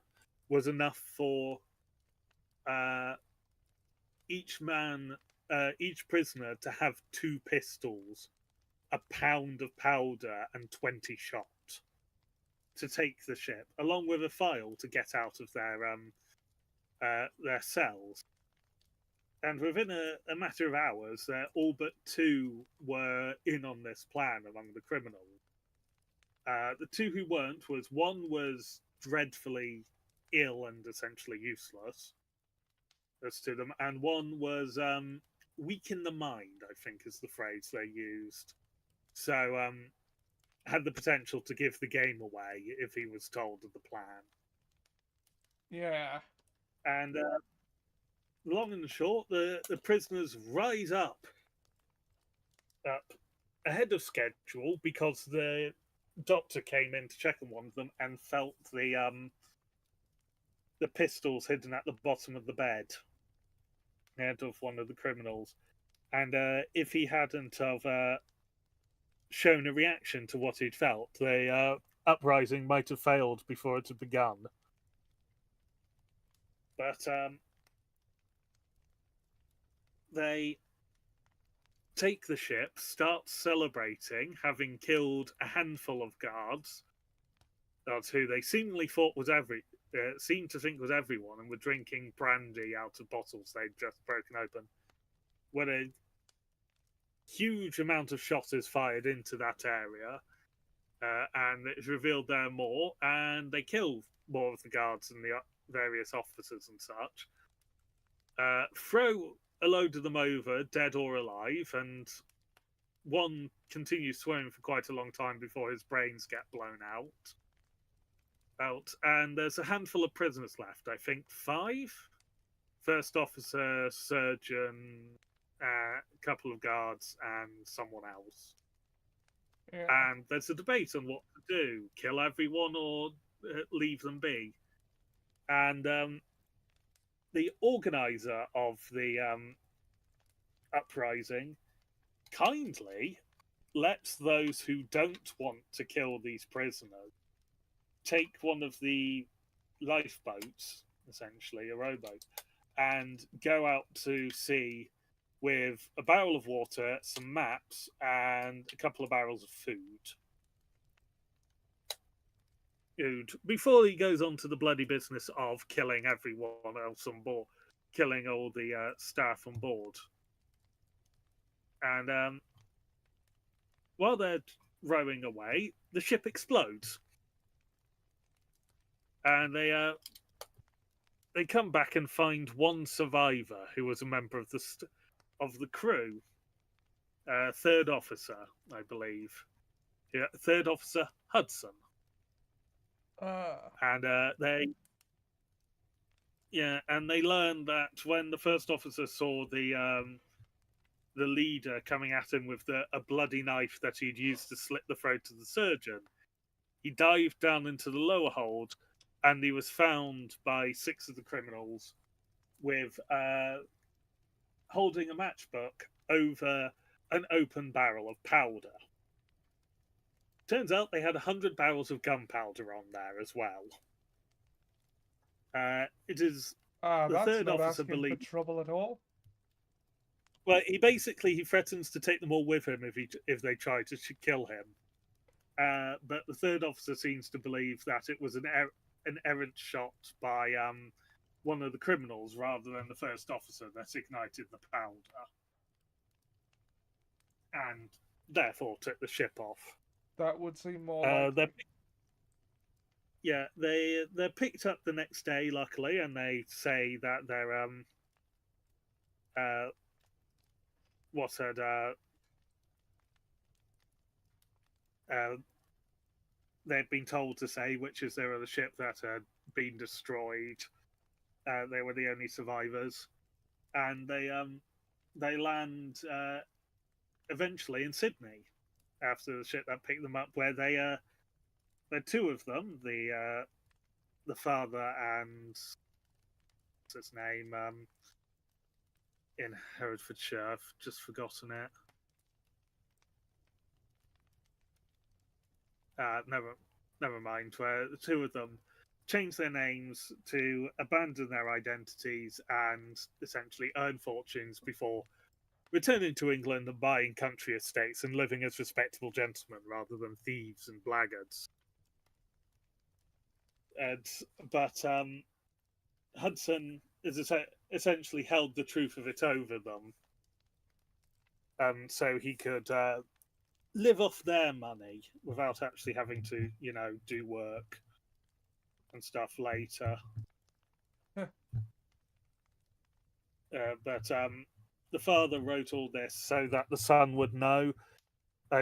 was enough for each man each prisoner to have 2 pistols, a pound of powder, and 20 shot to take the ship, along with a file to get out of their cells. And within a matter of hours, all but 2 were in on this plan among the criminals. The 2 who weren't one was dreadfully ill and essentially useless as to them, and one was weak in the mind, I think is the phrase they used. So had the potential to give the game away if he was told of the plan. Yeah. And long and short, the prisoners rise up ahead of schedule because the doctor came in to check on one of them and felt the pistols hidden at the bottom of the bed head of one of the criminals. And if he hadn't have shown a reaction to what he'd felt, the uprising might have failed before it had begun. But they take the ship, start celebrating, having killed a handful of guards. That's who they seemingly thought was seemed to think was everyone, and were drinking brandy out of bottles they'd just broken open. When a huge amount of shot is fired into that area, and it's revealed there are more, and they kill more of the guards and the various officers and such. Throw a load of them over, dead or alive, and one continues swearing for quite a long time before his brains get blown out. And there's a handful of prisoners left, I think 5? First officer, surgeon, a couple of guards, and someone else. Yeah. And there's a debate on what to do: kill everyone or leave them be. And the organizer of the uprising kindly lets those who don't want to kill these prisoners take one of the lifeboats, essentially a rowboat, and go out to sea with a barrel of water, some maps, and a couple of barrels of food. Before he goes on to the bloody business of killing everyone else on board, killing all the staff on board. And while they're rowing away, the ship explodes. And they come back and find one survivor who was a member of the crew, third officer, I believe. Yeah, third officer Hudson. And they learned that when the first officer saw the leader coming at him with a bloody knife that he'd used to slit the throat of the surgeon, he dived down into the lower hold, and he was found by 6 of the criminals with holding a matchbook over an open barrel of powder. Turns out they had 100 barrels of gunpowder on there as well. It is the that's third not officer asking believes. for trouble at all. Well, he threatens to take them all with him if they try to kill him. But the third officer seems to believe that it was an errant shot by one of the criminals rather than the first officer that ignited the powder, and therefore took the ship off. That would seem more likely. They're picked up the next day, luckily, and they say that they're they'd been told to say, which is there was a ship that had been destroyed. They were the only survivors, and they land eventually in Sydney after the ship that picked them up, where there are 2 of them, the father and what's his name in Herefordshire. I've just forgotten it. Never mind. Where the 2 of them change their names to abandon their identities and essentially earn fortunes before returning to England and buying country estates and living as respectable gentlemen rather than thieves and blackguards. And, but Hudson is essentially held the truth of it over them, so he could live off their money without actually having to, do work and stuff later. But the father wrote all this so that the son would know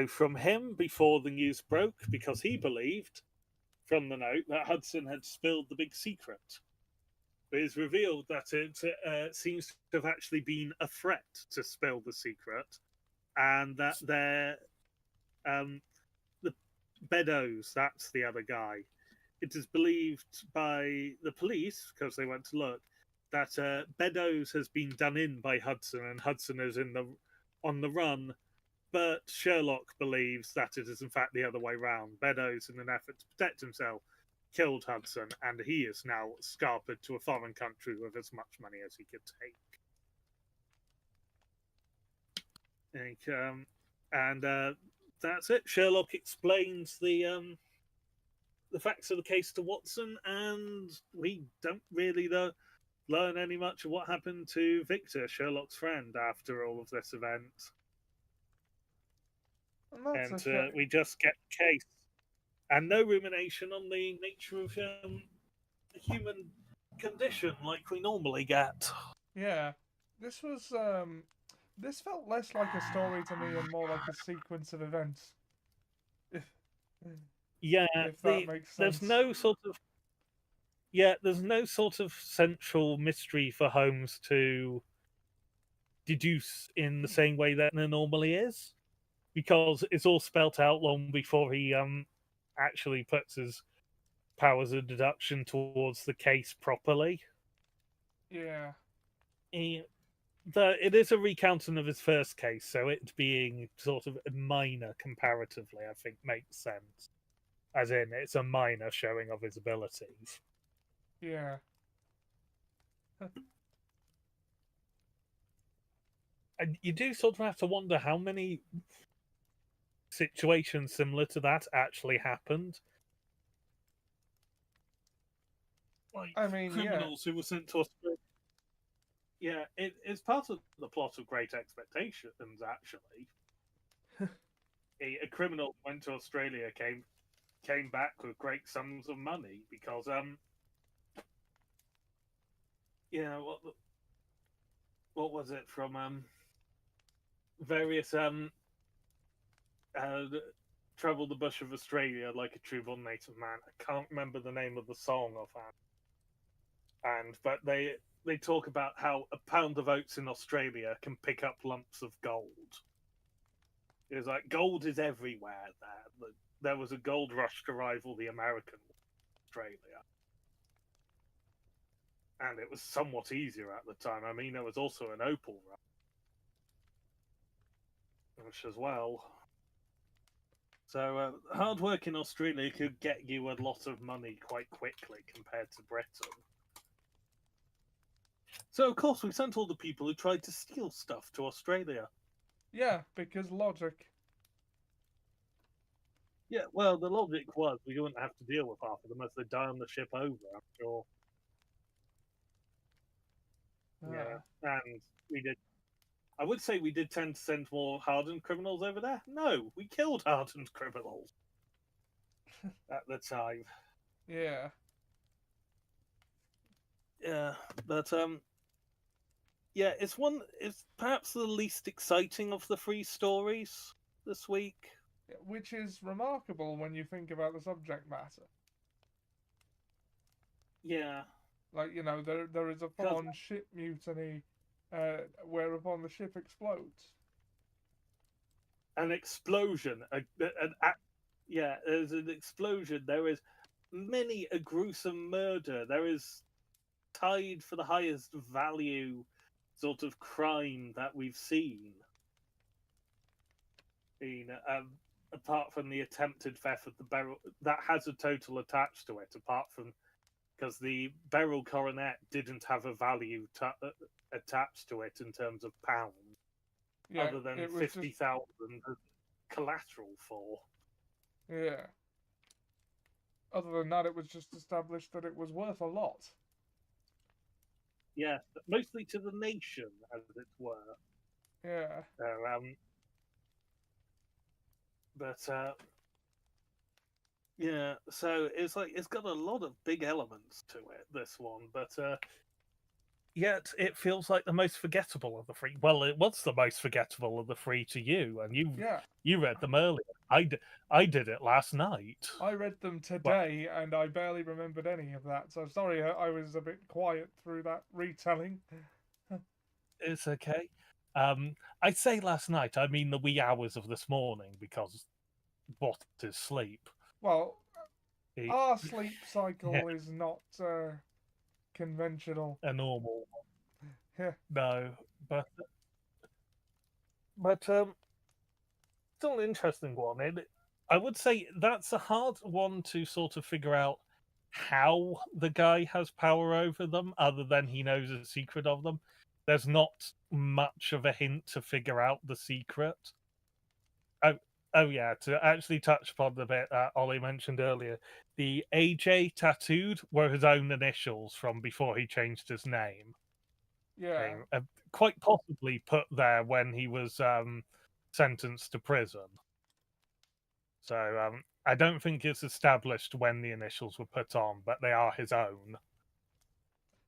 from him before the news broke, because he believed from the note that Hudson had spilled the big secret. But it's revealed that it seems to have actually been a threat to spill the secret, and that the Beddoes, that's the other guy. It is believed by the police, because they went to look, that Beddoes has been done in by Hudson, and Hudson is on the run. But Sherlock believes that it is in fact the other way round. Beddoes, in an effort to protect himself, killed Hudson, and he is now scarpered to a foreign country with as much money as he could take. And that's it. Sherlock explains the facts of the case to Watson, and we don't really learn any much of what happened to Victor, Sherlock's friend, after all of this event. And that's We just get the case, and no rumination on the nature of the human condition like we normally get. Yeah, this was this felt less like a story to me and more like a sequence of events. If Yeah, if that makes sense. there's no sort of central mystery for Holmes to deduce in the same way that there normally is, because it's all spelt out long before he actually puts his powers of deduction towards the case properly. Yeah. It is a recounting of his first case, so it being sort of minor comparatively, I think, makes sense. As in, it's a minor showing of his abilities. Yeah. And you do sort of have to wonder how many situations similar to that actually happened. Like I mean, criminals who were sent to Australia. Yeah, it's part of the plot of Great Expectations, actually. A criminal went to Australia, came back with great sums of money because what was it from various travel the bush of Australia like a true born native man. I can't remember the name of the song offhand, but they talk about how a pound of oats in Australia can pick up lumps of gold. It's like gold is everywhere there. There was a gold rush to rival the American Australia. And it was somewhat easier at the time. I mean, there was also an opal rush as well. So hard work in Australia could get you a lot of money quite quickly compared to Britain. So, of course, we sent all the people who tried to steal stuff to Australia. Yeah, because logic. Yeah, well, the logic was we wouldn't have to deal with half of them as they die on the ship over, I'm sure. Yeah, and we did. I would say we did tend to send more hardened criminals over there. No, we killed hardened criminals at the time. Yeah. Yeah, but yeah, it's perhaps the least exciting of the three stories this week. Which is remarkable when you think about the subject matter. Yeah. Like, there is a full-on ship mutiny whereupon the ship explodes. An explosion. Yeah, there's an explosion. There is many a gruesome murder. There is tied for the highest value sort of crime that we've seen. Apart from the attempted theft of the Beryl, that has a total attached to it, apart from because the Beryl coronet didn't have a value attached to it in terms of pounds. Yeah, other than it was just 50,000 as collateral for. yeah. Other than that, it was just established that it was worth a lot. Yeah, mostly to the nation, as it were. Yeah. Um, but yeah, so it's like it's got a lot of big elements to it. This one, but yet it feels like the most forgettable of the three. Well, it was the most forgettable of the three to you, and Yeah. you read them earlier. I did it last night. I read them Well, today and I barely remembered any of that. So sorry I was a bit quiet through that retelling. it's okay. I say last night. I mean the wee hours of this morning because what is sleep? Well, It, our sleep yeah, cycle is not conventional. a normal Yeah. no, but still an interesting one. I would say that's a hard one to sort of figure out how the guy has power over them, other than he knows a secret of them. There's not much of a hint to figure out the secret. Oh, oh yeah. To actually touch upon the bit that Ollie mentioned earlier, the AJ tattooed were his own initials from before he changed his name. Yeah. Thing, quite possibly put there when he was sentenced to prison. So I don't think it's established when the initials were put on, but they are his own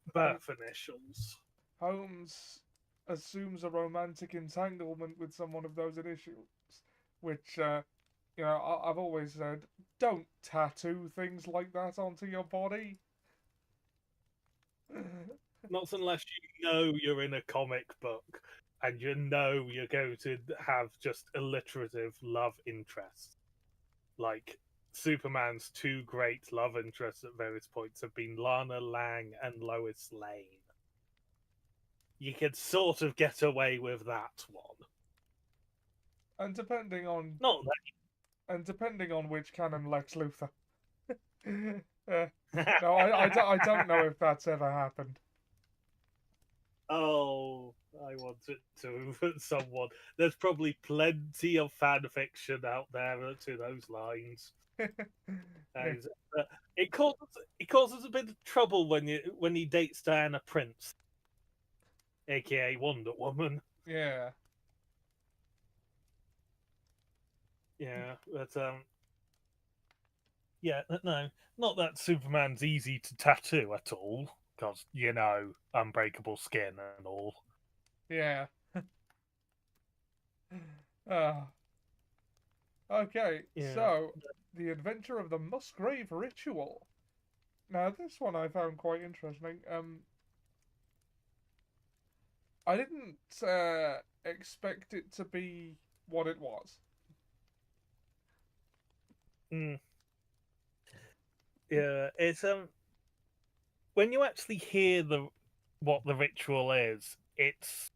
And birth initials. Holmes assumes a romantic entanglement with someone of those initials, which, I've always said, don't tattoo things like that onto your body. Not unless you know you're in a comic book and you know you're going to have just alliterative love interests. Like Superman's two great love interests at various points have been Lana Lang and Lois Lane. You could sort of get away with that one. and depending on Not and depending on which canon Lex Luthor. uh, that. no, I don't know if that's ever happened. Oh, I want it to someone. There's probably plenty of fan fiction out there to those lines. Yeah. And, it causes a bit of trouble when he dates Diana Prince, aka Wonder Woman. Yeah. Yeah, but yeah, no, not that Superman's easy to tattoo at all, because unbreakable skin and all. Yeah. Uh, okay, Yeah. so the adventure of the Musgrave Ritual. Now this one I found quite interesting. I didn't expect it to be what it was. Mm. Yeah, it's when you actually hear what the ritual is, it's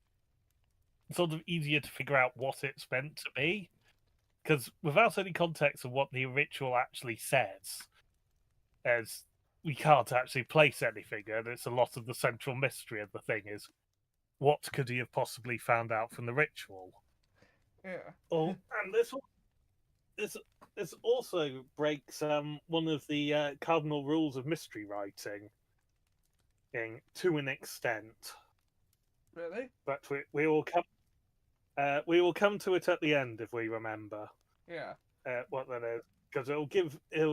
sort of easier to figure out what it's meant to be. Because without any context of what the ritual actually says, as we can't actually place anything, and it's a lot of the central mystery of the thing is what could he have possibly found out from the ritual? Yeah. Oh, and this also breaks one of the cardinal rules of mystery writing to an extent. Really? But we will come to it at the end if we remember Yeah. what that is, because it'll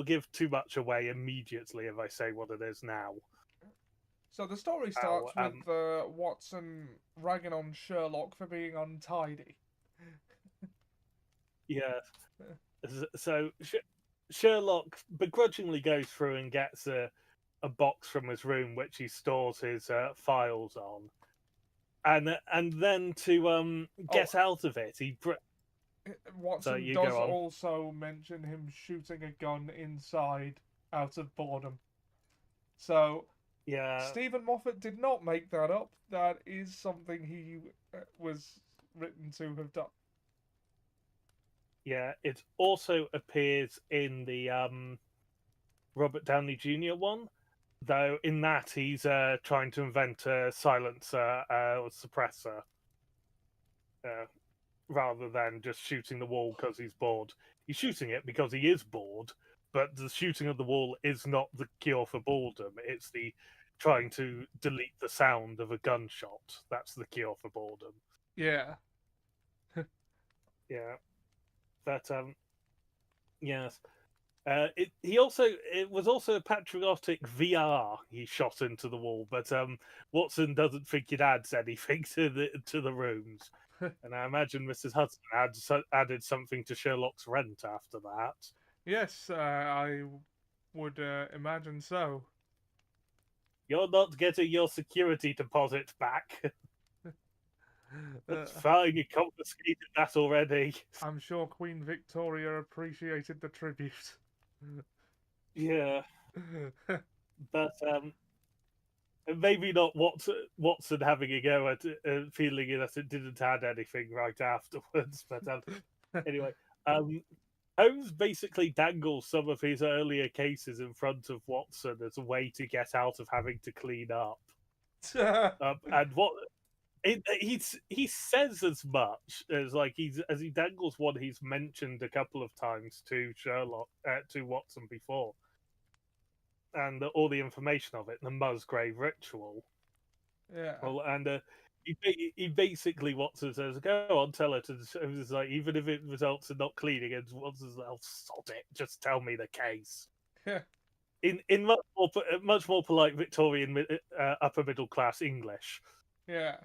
give too much away immediately if I say what it is now. So the story Oh, starts with Watson ragging on Sherlock for being untidy. yeah. So Sherlock begrudgingly goes through and gets a box from his room which he stores his files on, and then to get out of it, so Watson you does go on. also mention him shooting a gun inside out of boredom. So Yeah, Stephen Moffat did not make that up. That is something he was written to have done. yeah. It also appears in the Robert Downey Jr. one, though in that he's trying to invent a silencer or suppressor. Uh, rather than just shooting the wall because he's bored. He's shooting it because he is bored, but the shooting of the wall is not the cure for boredom. It's the trying to delete the sound of a gunshot. That's the cure for boredom. Yeah. Yeah, but yes. It was also a patriotic VR he shot into the wall, but Watson doesn't think it adds anything to the rooms, and I imagine Mrs. Hudson added something to Sherlock's rent after that. Yes, I would imagine so. You're not getting your security deposit back. Uh, That's fine, you confiscated that already. I'm sure Queen Victoria appreciated the tribute. Yeah, but maybe not Watson having a go at feeling that it didn't add anything right afterwards. But anyway, Holmes basically dangles some of his earlier cases in front of Watson as a way to get out of having to clean up. And what he says as much as like as he dangles one he's mentioned a couple of times to Sherlock to Watson before, and all the information of it, the Musgrave ritual. Yeah. Well, and he basically Watson says, "Go on, tell it." And it's like, even if it results in not cleaning, and Watson's like, "Oh, sod it, just tell me the case." Yeah. In much more polite Victorian upper middle class English, Yeah.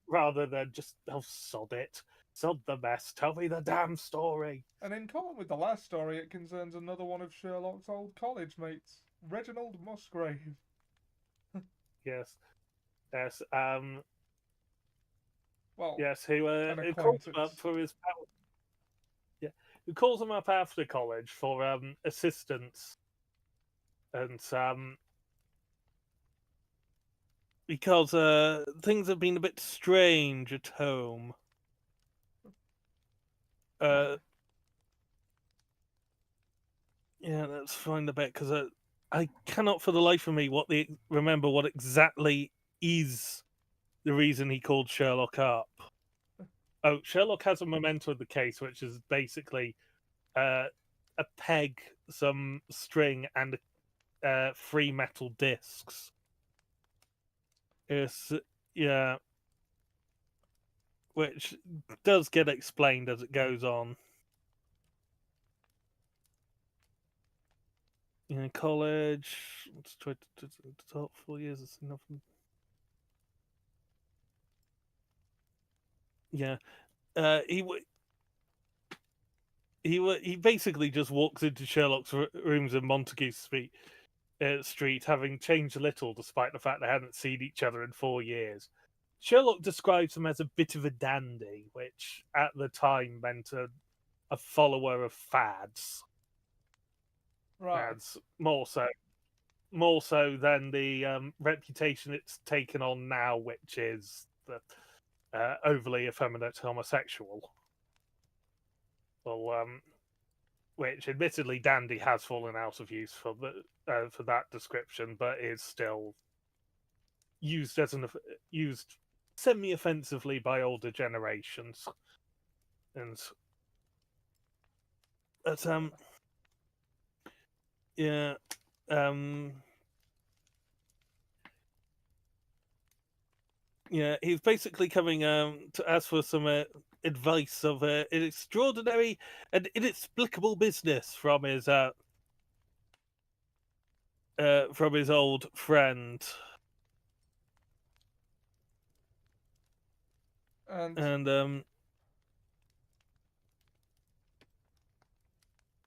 rather than just, "Oh, sod it, sod the mess, tell me the damn story." And in common with the last story, it concerns another one of Sherlock's old college mates, Reginald Musgrave. Yes, yes, Well, yes. an Who calls him up acquaintance. for his yeah, who calls him up after college for assistance, and because things have been a bit strange at home. Yeah, let's find the bit because I cannot for the life of me remember what exactly is the reason he called Sherlock up. Oh, Sherlock has a memento of the case, which is basically a peg, some string, and 3 metal discs. It's yeah, which does get explained as it goes on. In college, let's try to talk 4 years. It's enough. Yeah, he basically just walks into Sherlock's rooms in Montague Street, having changed little, despite the fact they hadn't seen each other in 4 years. Sherlock describes him as a bit of a dandy, which at the time meant a follower of fads. Right. Fads more so than the reputation it's taken on now, which is the overly effeminate homosexual. Well, which admittedly dandy has fallen out of use for that description, but is still used used semi-offensively by older generations. And but yeah, yeah, he's basically coming to ask for some advice of an extraordinary and inexplicable business from his old friend. And And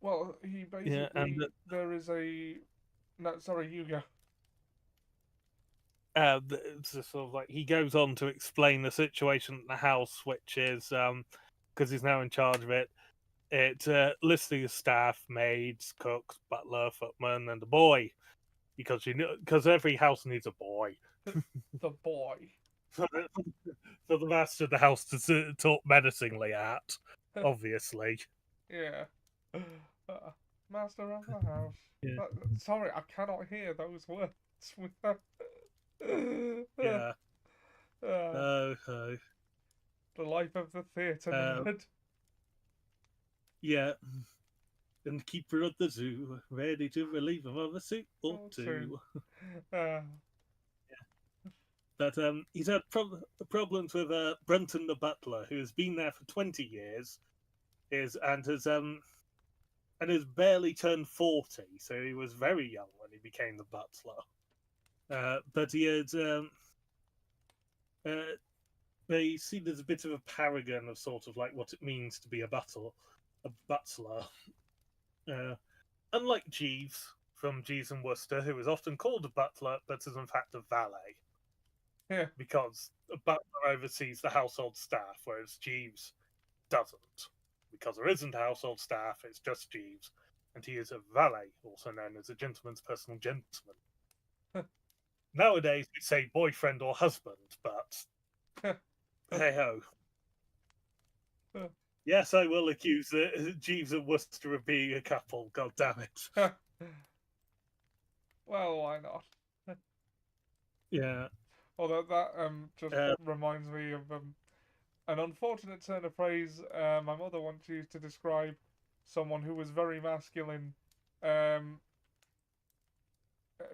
well, he yeah, and basically there is a no. Sorry, you go. it's just sort of like he goes on to explain the situation at the house, which is because he's now in charge of it. It listing his staff, maids, cooks, butler, footman, and a boy, because every house needs a boy. The boy. For the master of the house to talk menacingly at, obviously. Yeah. Master of the house. Yeah. Sorry, I cannot hear those words without. Yeah. Uh, Oh. The life of the theatre Uh, nerd. yeah, and keeper of the zoo, ready to relieve him of a suit or Or two. two. Uh, But he's had problems with Brunton the butler, who has been there for 20 years, and has barely turned 40, so he was very young when he became the butler. But he had uh, he's seen as a bit of a paragon of sort of like what it means to be a butler. Uh, Unlike Jeeves from Jeeves and Worcester, who is often called a butler, but is in fact a valet, yeah. because a butler oversees the household staff, whereas Jeeves doesn't. Because there isn't household staff, it's just Jeeves, and he is a valet, also known as a gentleman's personal gentleman. Nowadays, we'd say boyfriend or husband, but hey ho. Yes, I will accuse Jeeves and Worcester of being a couple, god damn it. Well, why not? Yeah. Although that just reminds me of an unfortunate turn of phrase my mother once used to describe someone who was very masculine,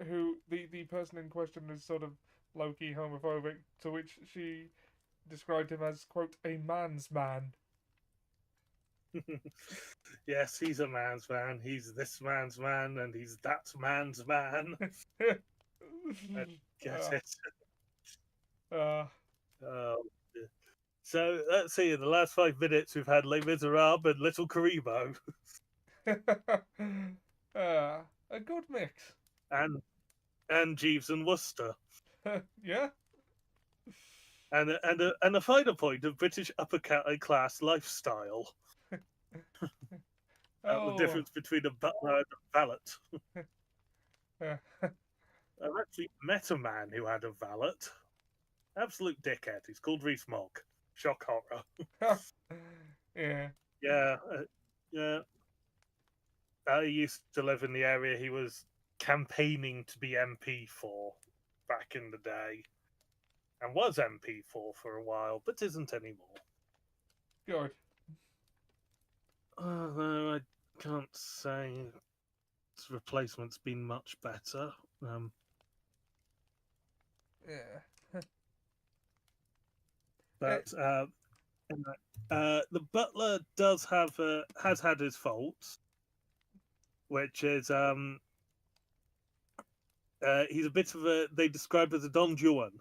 who the person in question is sort of low-key homophobic, to which she described him as, quote, a man's man. Yes, he's a man's man. He's this man's man, and he's that man's man. I get it. Oh. So let's see. In the last 5 minutes, we've had Les Miserables and Little Karibo, a good mix. and Jeeves and Worcester, Yeah. and a final point of British upper class lifestyle. The difference between a butler and a valet. I've actually met a man who had a valet. Absolute dickhead. He's called Reese Mogg. Shock horror. Yeah. Yeah. Yeah. I used to live in the area he was campaigning to be MP for back in the day, and was MP for a while, but isn't anymore. Good. Although I can't say its replacement's been much better. Yeah. But the butler has had his faults, which is he's a bit of a, they describe as a Don Juan,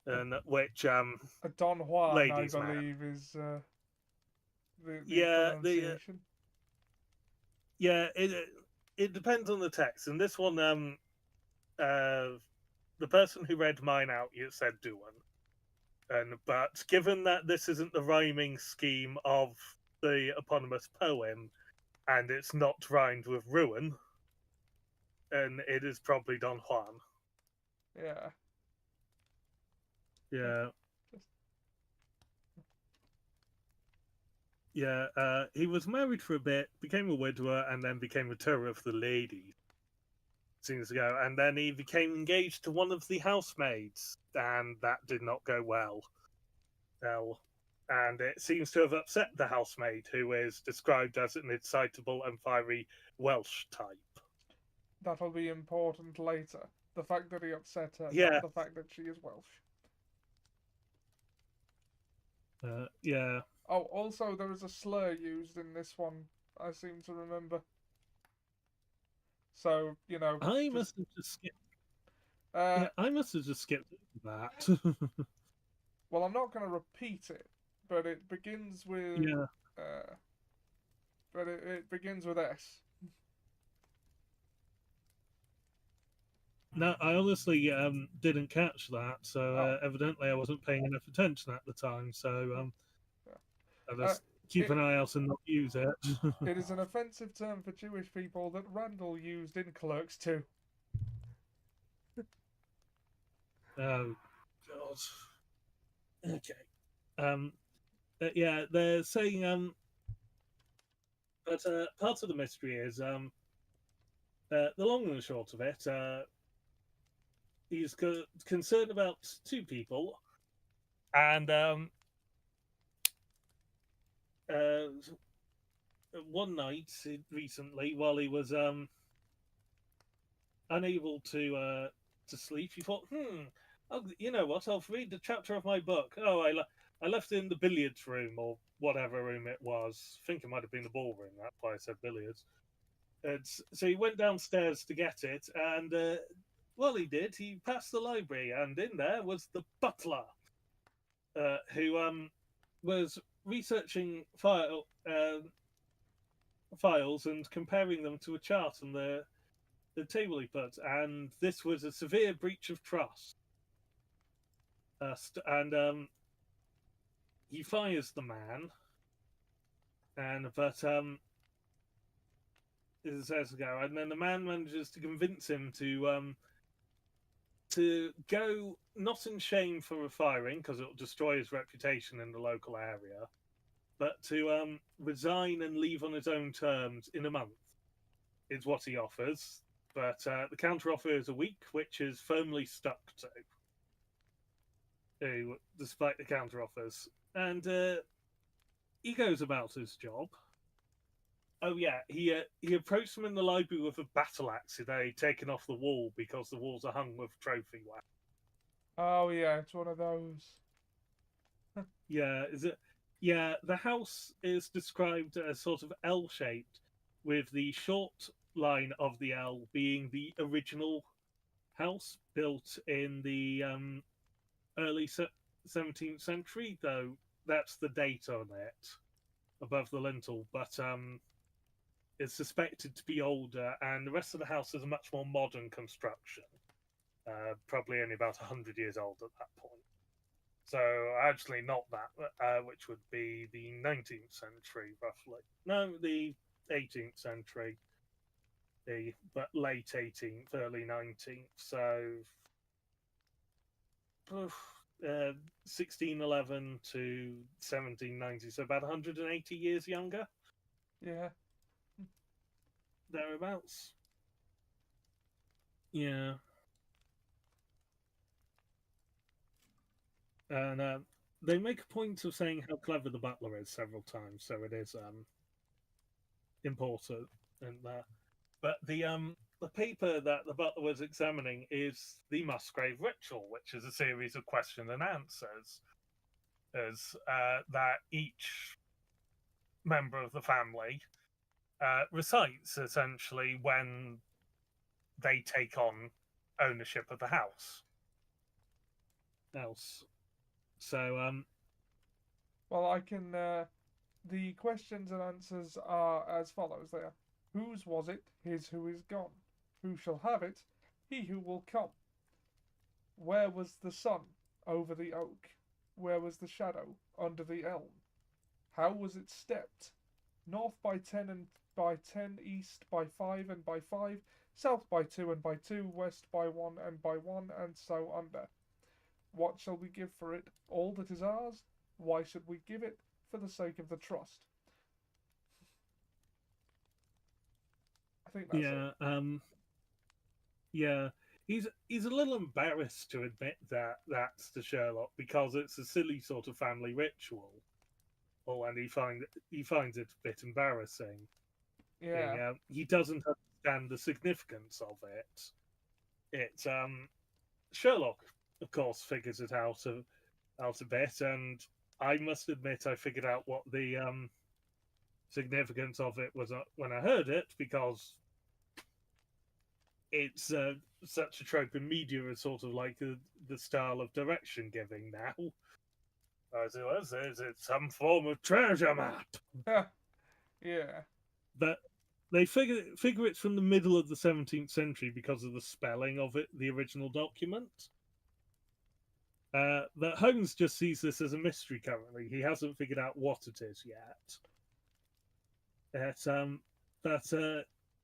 and which a Don Juan, I believe, man. is the pronunciation. It depends on the text. And this one, the person who read mine out, you said Duan. But given that this isn't the rhyming scheme of the eponymous poem, and it's not rhymed with ruin, and it is probably Don Juan. Yeah. Yeah. Yeah, he was married for a bit, became a widower, and then became a terror of the ladies. Seems ago, and then he became engaged to one of the housemaids, and that did not go well. And it seems to have upset the housemaid, who is described as an excitable and fiery Welsh type. That'll be important later. The fact that he upset her, Yeah. not the fact that she is Welsh. Yeah. Oh, also there is a slur used in this one, I seem to remember. So, you know... I must have just skipped... I must have just skipped that. Well, I'm not going to repeat it, but it begins with... Yeah. But it begins with S. No, I honestly didn't catch that, so evidently I wasn't paying enough attention at the time, so I'll just keep an eye out and not use it. It is an offensive term for Jewish people that Randall used in Clerks 2. Oh, God. Okay. Yeah, they're saying, but part of the mystery is, the long and the short of it, he's concerned about two people, and one night recently, while he was unable to sleep, he thought, oh, you know what? I'll read the chapter of my book. Oh, I left it in the billiards room or whatever room it was. I think it might have been the ballroom. That's why I said billiards. So he went downstairs to get it, and well, he did. He passed the library, and in there was the butler, who was researching files and comparing them to a chart on the table he put, and this was a severe breach of trust. And he fires the man, but it says go, and then the man manages to convince him to go, not in shame for firing because it'll destroy his reputation in the local area, but to resign and leave on his own terms in a month is what he offers. But the counteroffer is a week, which is firmly stuck to, despite the counteroffers. And he goes about his job. Oh yeah, he approached him in the library with a battle axe that he'd taken off the wall because the walls are hung with trophy wax. Oh yeah, it's one of those. Yeah, is it? Yeah, the house is described as sort of L-shaped, with the short line of the L being the original house built in the early 17th century, though that's the date on it above the lintel, but it's suspected to be older, and the rest of the house is a much more modern construction, probably only about 100 years old at that point. So actually not that, which would be the 19th century, roughly. No, the 18th century, but late 18th, early 19th. So 1611 to 1790, so about 180 years younger. Yeah. Thereabouts. Yeah. And they make a point of saying how clever the butler is several times, so it is important. And but the paper that the butler was examining is the Musgrave Ritual, which is a series of question and answers, as that each member of the family recites essentially when they take on ownership of the house. So Well, I can. The questions and answers are as follows. They are: whose was it? His who is gone. Who shall have it? He who will come. Where was the sun? Over the oak. Where was the shadow? Under the elm. How was it stepped? North by 10 and by 10, east by 5 and by 5, south by 2 and by 2, west by 1 and by 1, and so under. What shall we give for it? All that is ours? Why should we give it? For the sake of the trust. I think that's it. Yeah. He's a little embarrassed to admit that that's to Sherlock because it's a silly sort of family ritual. Oh, and he finds it a bit embarrassing. Yeah. He doesn't understand the significance of it. It's Sherlock, of course, figures it out a bit, and I must admit I figured out what the significance of it was when I heard it, because it's such a trope in media as sort of like the style of direction giving now. As it was, it's some form of treasure map. Yeah. But they figure it's from the middle of the 17th century because of the spelling of it, the original document. But Holmes just sees this as a mystery currently. He hasn't figured out what it is yet. But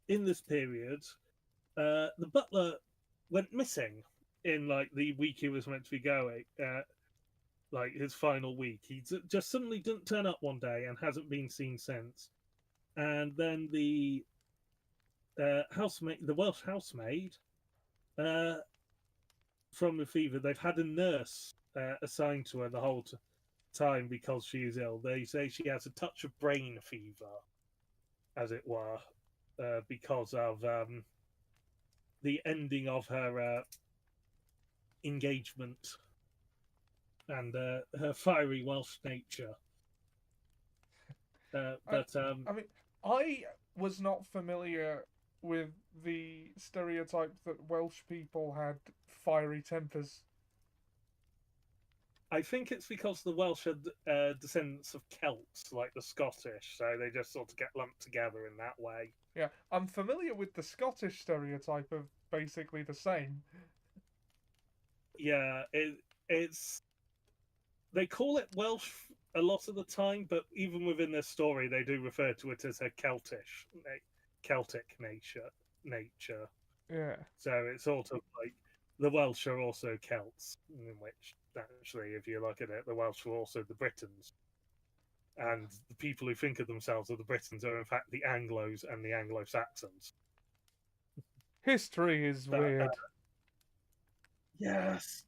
in this period, the butler went missing in like the week he was meant to be going, like his final week. He just suddenly didn't turn up one day and hasn't been seen since. And then the housemaid, the Welsh housemaid, from the fever, they've had a nurse assigned to her the whole time because she is ill. They say she has a touch of brain fever, as it were, because of the ending of her engagement and her fiery Welsh nature. I, But I mean, I was not familiar with the stereotype that Welsh people had fiery tempers. I think it's because the Welsh are descendants of Celts, like the Scottish, so they just sort of get lumped together in that way. Yeah, I'm familiar with the Scottish stereotype of basically the same. Yeah, it's they call it Welsh a lot of the time, but even within their story, they do refer to it as a Celtic nature. Yeah. So it's sort of like the Welsh are also Celts, in which actually, if you look at it, the Welsh were also the Britons. And the people who think of themselves as the Britons are in fact the Anglos and the Anglo Saxons. History is But weird. yes.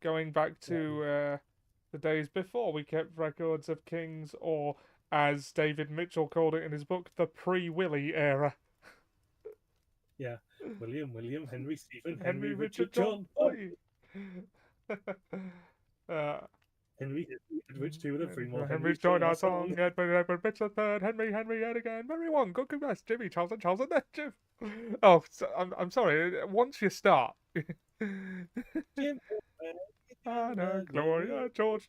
Going back to the days before we kept records of kings, or as David Mitchell called it in his book, the pre-Willie era. Yeah. William, Henry, Stephen, Henry, Henry, Richard, Richard, John, John, Paul. boy. uh, Henry, Edward, Stephen, Fremont, Henry's Henry, joined John, our our song. song. Edward, Richard III, Henry, Ed again. Mary one, good goodness, Jimmy, Charles, and then Jim. Oh, so, I'm sorry. Once you start. Jim, Anna, Gloria, George,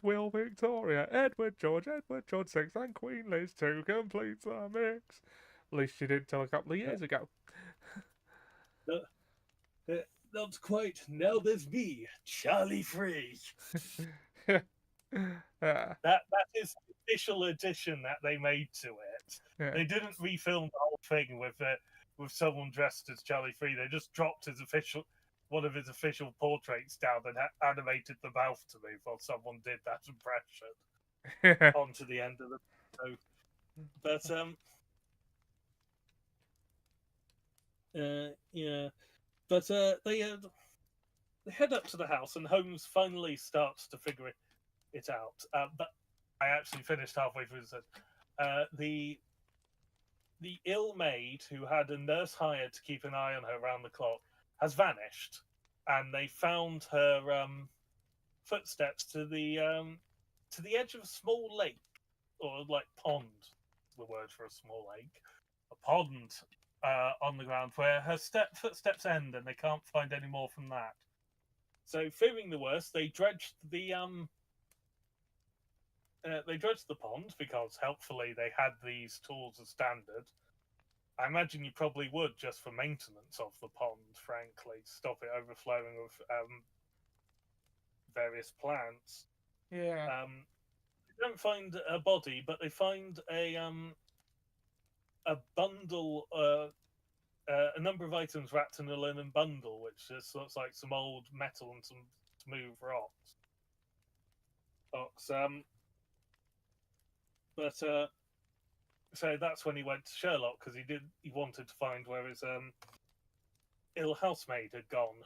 Will, Victoria, Edward, George, six, and Queen Liz to complete the mix. At least she did till a couple of years ago. Not quite. Now there's me, Charlie Free. That is the official addition that they made to it. Yeah. They didn't refilm the whole thing with someone dressed as Charlie Free. They just dropped one of his official portraits down and animated the mouth to move while someone did that impression onto the end of the show. But yeah. But they head up to the house, and Holmes finally starts to figure it out. But I actually finished halfway through. The ill maid who had a nurse hired to keep an eye on her around the clock has vanished, and they found her footsteps to the edge of a small lake, or like pond, the word for a small lake, a pond on the ground where her footsteps end, and they can't find any more from that. So, fearing the worst, they dredged the pond because helpfully they had these tools as standard. I imagine you probably would just for maintenance of the pond, frankly, stop it overflowing with various plants. Yeah. They don't find a body, but they find a bundle, a number of items wrapped in a linen bundle, which just looks like some old metal and some smooth rocks. But so that's when he went to Sherlock, because he wanted to find where his ill housemaid had gone.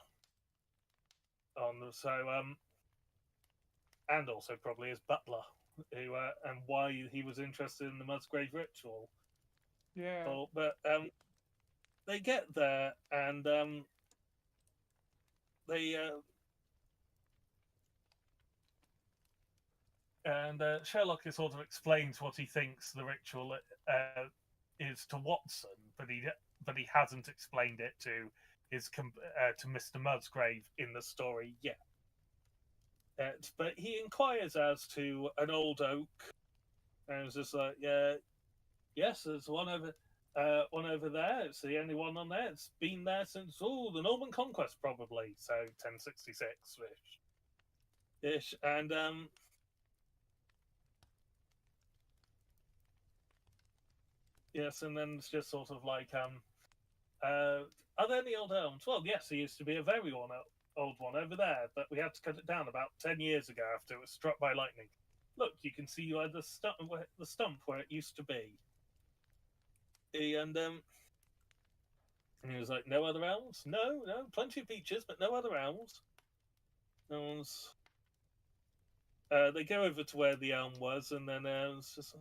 And also probably his butler, who and why he was interested in the Musgrave ritual. Yeah. But they get there, and they Sherlock sort of explains what he thinks the ritual is to Watson, but he hasn't explained it to to Mr. Musgrave in the story yet. But he inquires as to an old oak, and it's just like, yes, there's one over there. It's the only one on there. It's been there since the Norman Conquest, probably, so 1066 ish, and yes, and then it's just sort of like, are there any old elms? Well, yes, there used to be a very old one over there, but we had to cut it down about 10 years ago after it was struck by lightning. Look, you can see the stump where it used to be. And he was like, no other elms? No, plenty of beeches, but no other elms. No one's. They go over to where the elm was, and then it's just.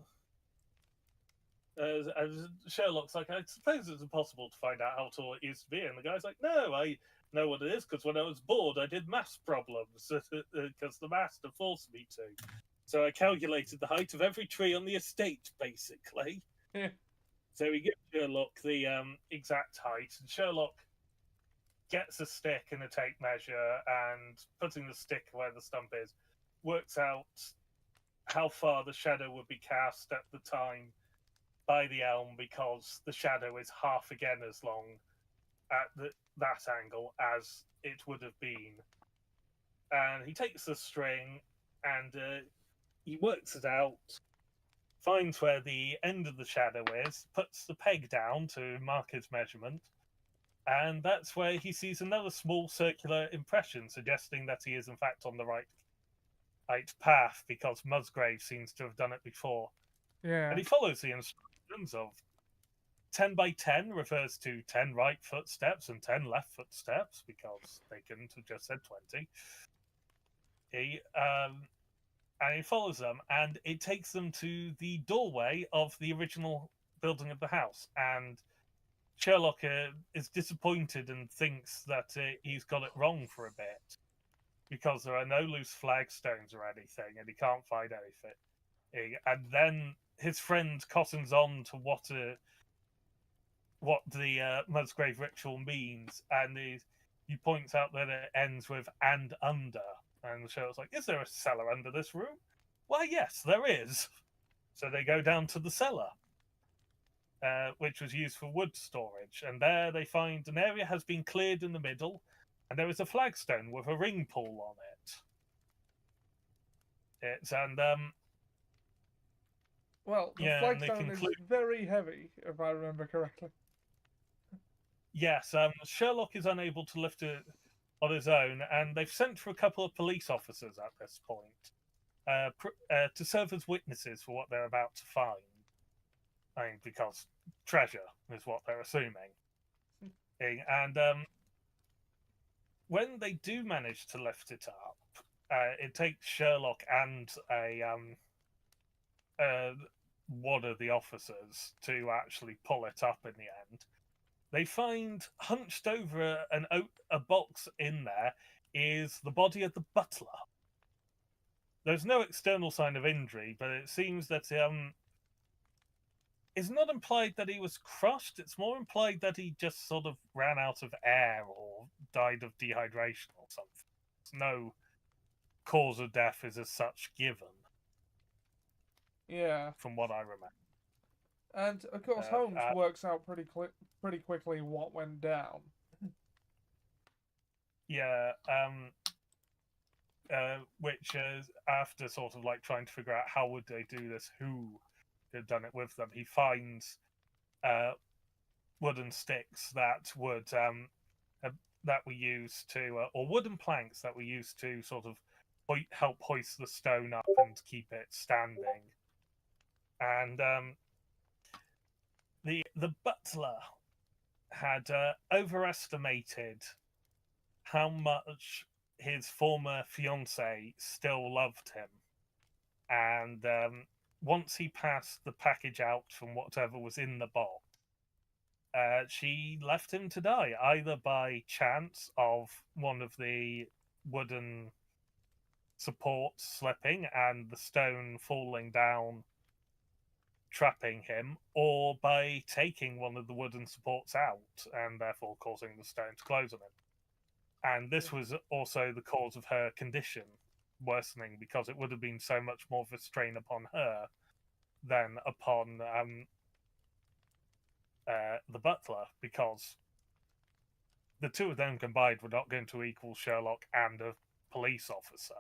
And Sherlock's like, I suppose it's impossible to find out how tall it used to be. And the guy's like, no, I know what it is because when I was bored, I did maths problems because the master forced me to. So I calculated the height of every tree on the estate, basically. Yeah. So he gives Sherlock the exact height, and Sherlock gets a stick and a tape measure, and putting the stick where the stump is, works out how far the shadow would be cast at the time by the elm because the shadow is half again as long at that angle as it would have been. And he takes the string and he works it out, finds where the end of the shadow is, puts the peg down to mark his measurement, and that's where he sees another small circular impression suggesting that he is in fact on the right path because Musgrave seems to have done it before. Yeah. And he follows the instructions of 10 by 10 refers to 10 right footsteps and 10 left footsteps because they couldn't have just said 20. And he follows them, and it takes them to the doorway of the original building of the house. And Sherlock is disappointed and thinks that he's got it wrong for a bit because there are no loose flagstones or anything, and he can't find anything. And then his friend cottons on to what the Musgrave ritual means, and he points out that it ends with "and under." And Sherlock's like, is there a cellar under this room? Why, yes, there is. So they go down to the cellar, which was used for wood storage. And there they find an area has been cleared in the middle, and there is a flagstone with a ring pull on it. Well, the flagstone is very heavy, if I remember correctly. Yes, Sherlock is unable to lift it on his own, and they've sent for a couple of police officers at this point to serve as witnesses for what they're about to find. I mean, because treasure is what they're assuming. And when they do manage to lift it up, it takes Sherlock and one of the officers to actually pull it up in the end. They find hunched over a box in there is the body of the butler. There's no external sign of injury, but it seems that it's not implied that he was crushed. It's more implied that he just sort of ran out of air or died of dehydration or something. No cause of death is as such given. Yeah. From what I remember. And of course, Holmes works out pretty quickly what went down. Yeah. Which is after sort of like trying to figure out how would they do this, who had done it with them. He finds wooden sticks that would that we used to, or wooden planks that we used to sort of help hoist the stone up and keep it standing. And the butler had overestimated how much his former fiancée still loved him. And once he passed the package out from whatever was in the box, she left him to die, either by chance of one of the wooden supports slipping and the stone falling down, trapping him, or by taking one of the wooden supports out and therefore causing the stone to close on him. And this was also the cause of her condition worsening, because it would have been so much more of a strain upon her than upon the butler, because the two of them combined were not going to equal Sherlock and a police officer.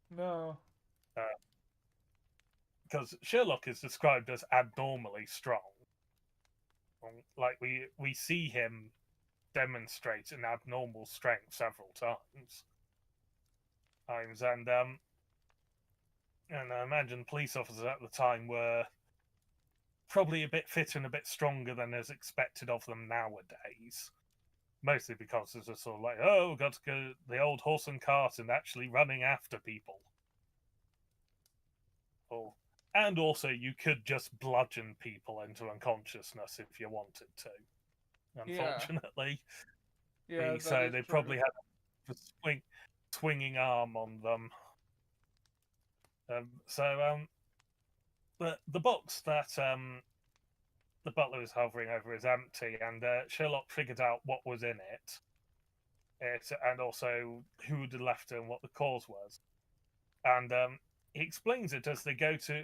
No. Because Sherlock is described as abnormally strong. Like, we see him demonstrate an abnormal strength several times. And I imagine police officers at the time were probably a bit fitter and a bit stronger than is expected of them nowadays. Mostly because it's just sort of like, oh, we've got to go the old horse and cart and actually running after people. people. And also, you could just bludgeon people into unconsciousness if you wanted to. Yeah. Unfortunately, Yeah, that so is they true. probably had a swinging arm on them. The box that the butler is hovering over is empty, and Sherlock figured out what was in it, and also who had left it and what the cause was. And he explains it as they go to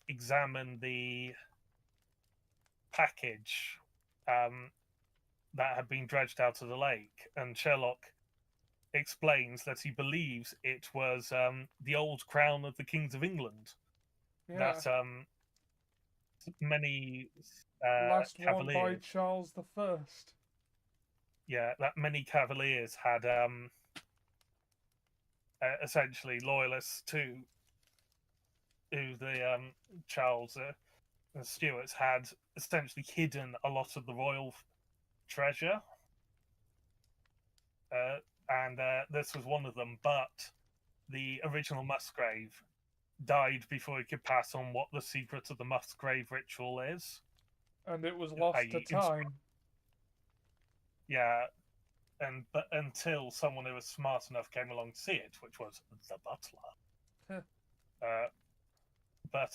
examine the package that had been dredged out of the lake. And Sherlock explains that he believes it was the old crown of the kings of England Yeah. that many Last worn by cavaliers, Charles the First. that many cavaliers had essentially loyalists to who the Charles the Stuarts had essentially hidden a lot of the royal treasure, and this was one of them. But the original Musgrave died before he could pass on what the secret of the Musgrave ritual is. And it was lost to time. Yeah, but until someone who was smart enough came along to see it, which was the butler. But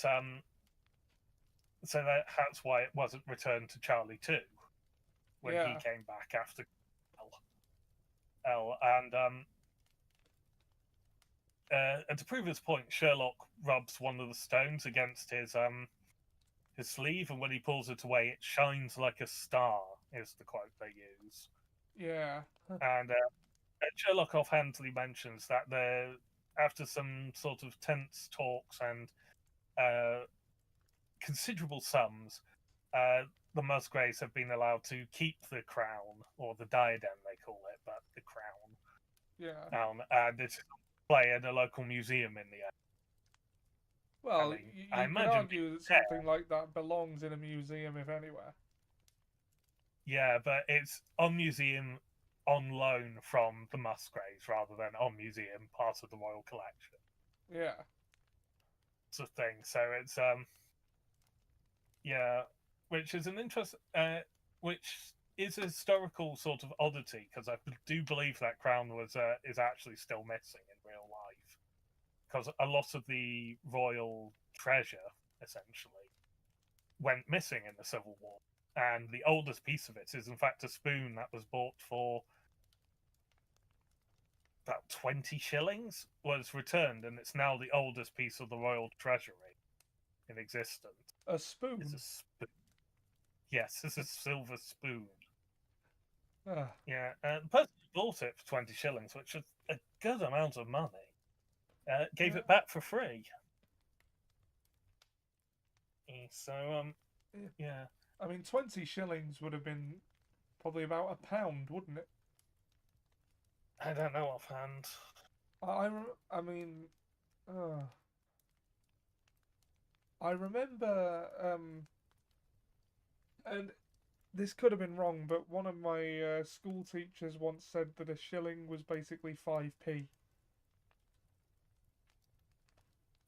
so that's why it wasn't returned to Charlie too when he came back after L. And to prove his point, Sherlock rubs one of the stones against his sleeve, and when he pulls it away, it shines like a star. Is the quote they use? Yeah. And Sherlock offhandedly mentions that after some sort of tense talks and considerable sums, the Musgraves have been allowed to keep the crown, or the diadem they call it, but the crown. Yeah. And it's play in a local museum in the end. Well, you could argue that something like that belongs in a museum, if anywhere. Yeah, but it's on museum on loan from the Musgraves rather than on museum part of the royal collection. Yeah. Sort of thing. So it's which is an interest, which is a historical sort of oddity because I do believe that crown is actually still missing in real life because a lot of the royal treasure essentially went missing in the Civil War, and the oldest piece of it is in fact a spoon that was bought for about 20 shillings, was returned, and it's now the oldest piece of the royal treasury in existence. A spoon? It's a spoon. Yes, it's a silver spoon. Yeah, the person who bought it for 20 shillings, which is a good amount of money, gave it back for free. So, yeah. I mean, 20 shillings would have been probably about £1, wouldn't it? I don't know offhand. I mean, I remember, and this could have been wrong, but one of my school teachers once said that a shilling was basically 5p.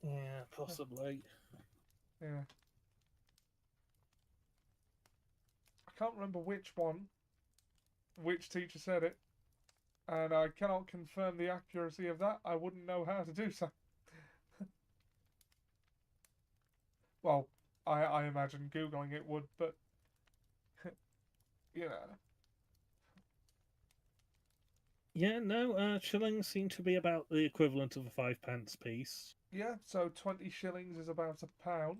Yeah, possibly. Yeah. I can't remember which teacher said it, and I cannot confirm the accuracy of that. I wouldn't know how to do so. Well, I imagine Googling it would, but you know. Yeah, no, shillings seem to be about the equivalent of a 5-pence piece. Yeah, so 20 shillings is about £1.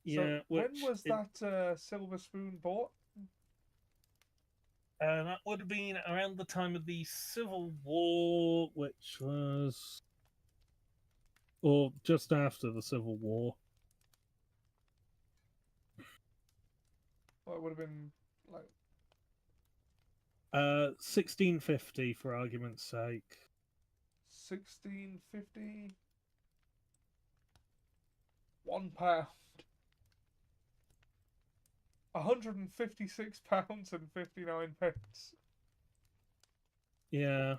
Yeah, so when was that silver spoon bought? That would have been around the time of the Civil War, which was, or just after the Civil War. Well, it would have been like 1650 for argument's sake. 1650. £1. £156.59. Yeah.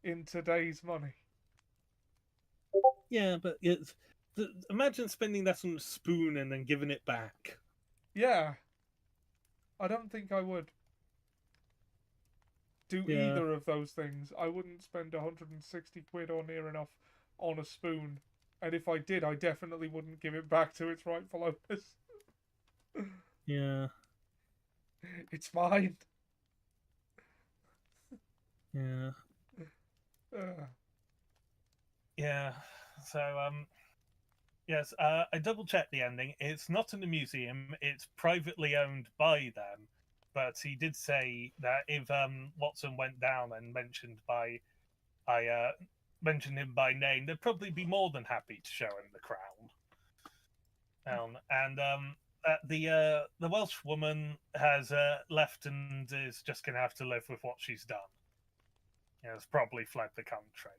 In today's money. Yeah, but imagine spending that on a spoon and then giving it back. Yeah, I don't think I would do Yeah, either of those things. I wouldn't spend 160 quid or near enough on a spoon. And if I did, I definitely wouldn't give it back to its rightful owners. yeah, It's mine. yeah, Uh, yeah. So, yes, I double checked the ending. It's not in the museum. It's privately owned by them. But he did say that if Watson went down and I mentioned him by name, they'd probably be more than happy to show him the crown. And the Welsh woman has left and is just going to have to live with what she's done. Has probably fled the country.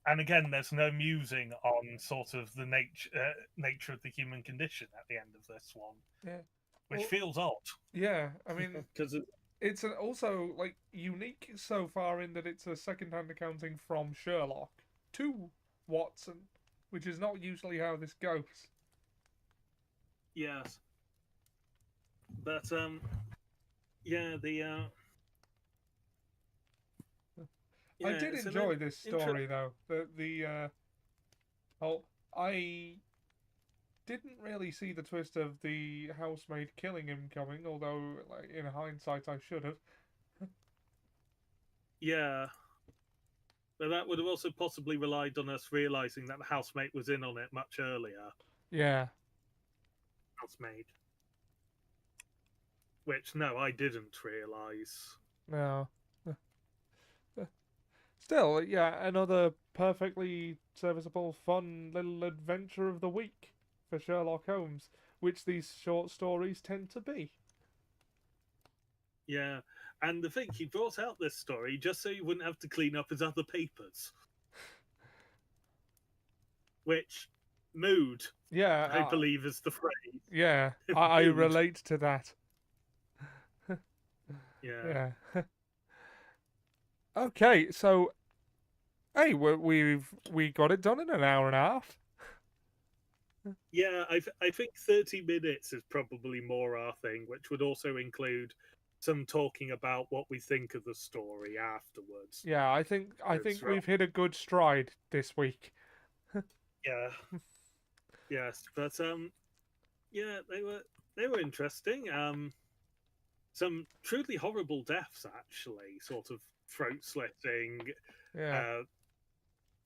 And again, there's no musing on sort of the nature of the human condition at the end of this one, yeah. which Well, feels odd. yeah. I mean, Because it's also like unique so far in that it's a second-hand accounting from Sherlock to Watson, which is not usually how this goes. yes, but yeah, I yeah, did it's enjoy this story though. Oh, I didn't really see the twist of the housemaid killing him coming, although like in hindsight I should have. yeah, but that would have also possibly relied on us realizing that the housemate was in on it much earlier. Yeah. Housemaid, which no, I didn't realize. No. Still, yeah, another perfectly serviceable, fun little adventure of the week for Sherlock Holmes, which these short stories tend to be. Yeah, and the thing he brought out this story just so he wouldn't have to clean up his other papers, which mood Yeah, I believe is the phrase. yeah, I Mood. relate to that. Yeah. Yeah. Okay, so hey, we got it done in an hour and a half. Yeah, I think 30 minutes is probably more our thing, which would also include some talking about what we think of the story afterwards. Yeah, I think It's we've hit a good stride this week. yeah, yes, but yeah, they were interesting. Some truly horrible deaths, actually, sort of throat slitting, Yeah. uh,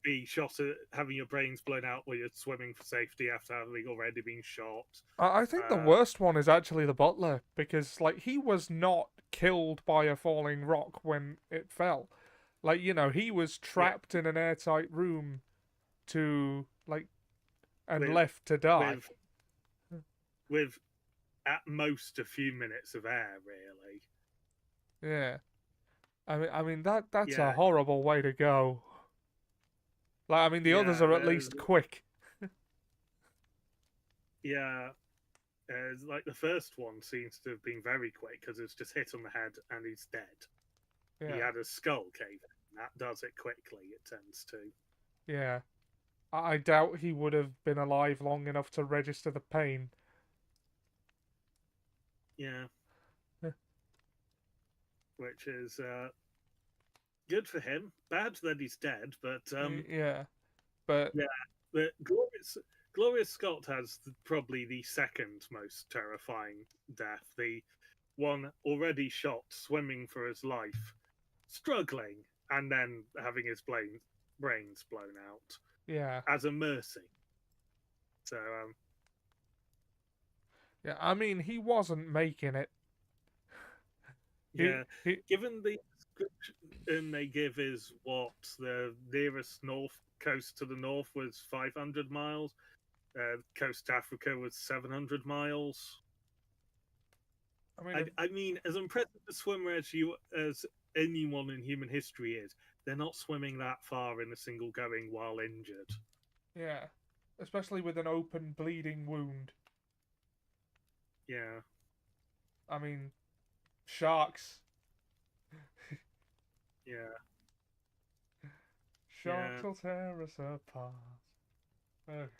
be shot at having your brains blown out while you're swimming for safety after having already been shot. I think the Uh, worst one is actually the butler because like he was not killed by a falling rock when it fell. Like, he was yeah, trapped in an airtight room to like and with left to die. with with at most a few minutes of air, really. Yeah. I mean that's a Yeah, horrible way to go. Like I mean the others yeah, are at least quick. yeah. Like the first one seems to have been very quick because it's just hit on the head and he's dead. He Yeah. had a skull cave in. That does it quickly, it tends to. Yeah. I doubt he would have been alive long enough to register the pain. Yeah, which is good for him. Bad that he's dead, but Yeah. But yeah. But Gloria Scott has probably the second most terrifying death. The one already shot, swimming for his life, struggling, and then having his brains blown out yeah. as a mercy. So Yeah, I mean he wasn't making it. He yeah, he given the description they give is what the nearest north coast to the north was 500 miles. Coast to Africa was 700 miles. I mean I mean, as impressive a swimmer as anyone in human history is, they're not swimming that far in a single going while injured. yeah. Especially with an open bleeding wound. Yeah, I mean sharks. yeah, Sharks yeah, will tear us apart. But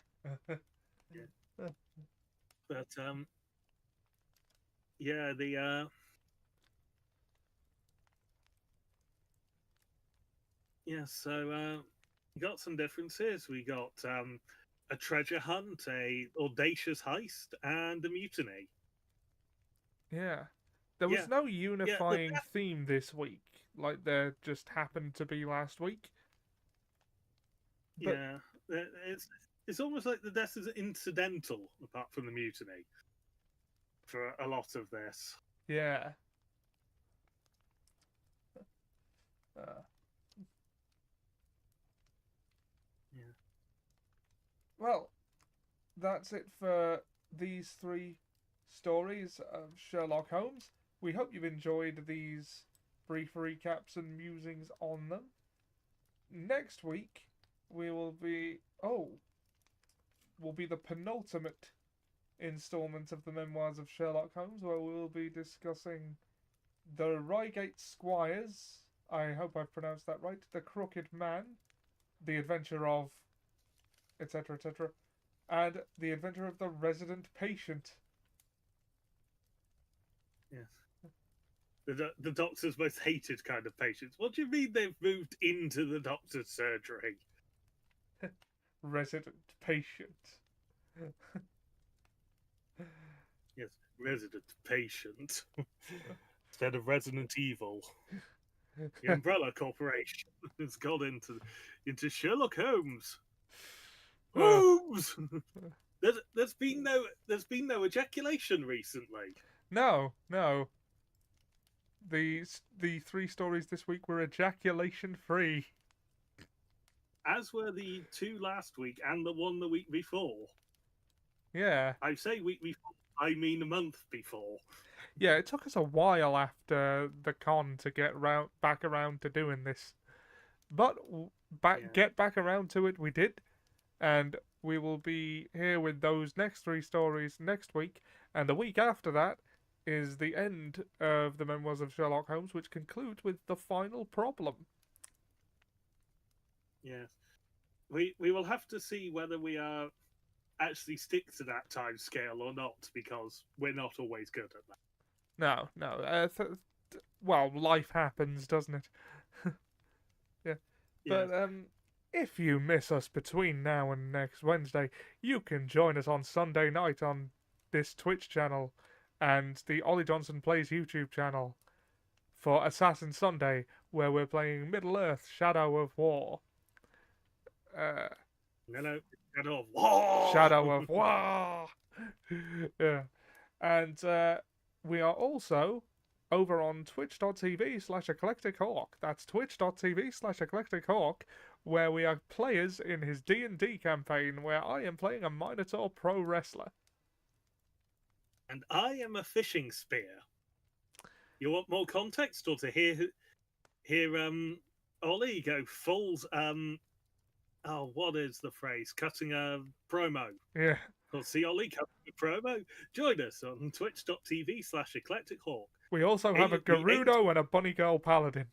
yeah, the yeah. So we got some differences. We got a treasure hunt, a audacious heist, and a mutiny. Yeah. There Yeah, was no yeah. unifying theme this week, like there just happened to be last week. But Yeah, it's almost like the death is incidental, apart from the mutiny, for a lot of this. yeah. Uh, Yeah. well, that's it for these three stories of Sherlock Holmes. We hope you've enjoyed these brief recaps and musings on them. Next week we will be the penultimate installment of the Memoirs of Sherlock Holmes, where we will be discussing the Reigate Squires. I hope I've pronounced that right. The Crooked Man, the Adventure of, etc., etc., and the Adventure of the Resident Patient. Yes. The doctor's most hated kind of patients. What do you mean they've moved into the doctor's surgery? Resident Patient. Yes, resident patient instead of Resident Evil. The Umbrella Corporation has gone into Sherlock Holmes. Holmes. There's been no ejaculation recently. No, no. The three stories this week were ejaculation free. As were the two last week and the one the week before. Yeah. I say week before, I mean a month before. Yeah, it took us a while after the con to get back around to doing this. But get back around to it we did. And we will be here with those next three stories next week. And the week after that is the end of the Memoirs of Sherlock Holmes, which concludes with the final problem. Yes. We will have to see whether we are actually stick to that time scale or not, because we're not always good at that. No, no. Well, life happens, doesn't it? Yeah. Yes. But if you miss us between now and next Wednesday, you can join us on Sunday night on this Twitch channel and the Ollie Johnson Plays YouTube channel for Assassin Sunday, where we're playing Middle Earth: Shadow of War. No, Shadow of War. Shadow of War. Yeah, and we are also over on twitch.tv/eclectichawk. That's twitch.tv/eclectichawk, where we are players in his D&D campaign, where I am playing a Minotaur pro wrestler. And I am a fishing spear. You want more context, or to hear Ollie go full what is the phrase? Cutting a promo. Yeah. Well, see Ollie cutting a promo? Join us on twitch.tv/eclectichawk. We also have a Gerudo and a Bunny Girl Paladin.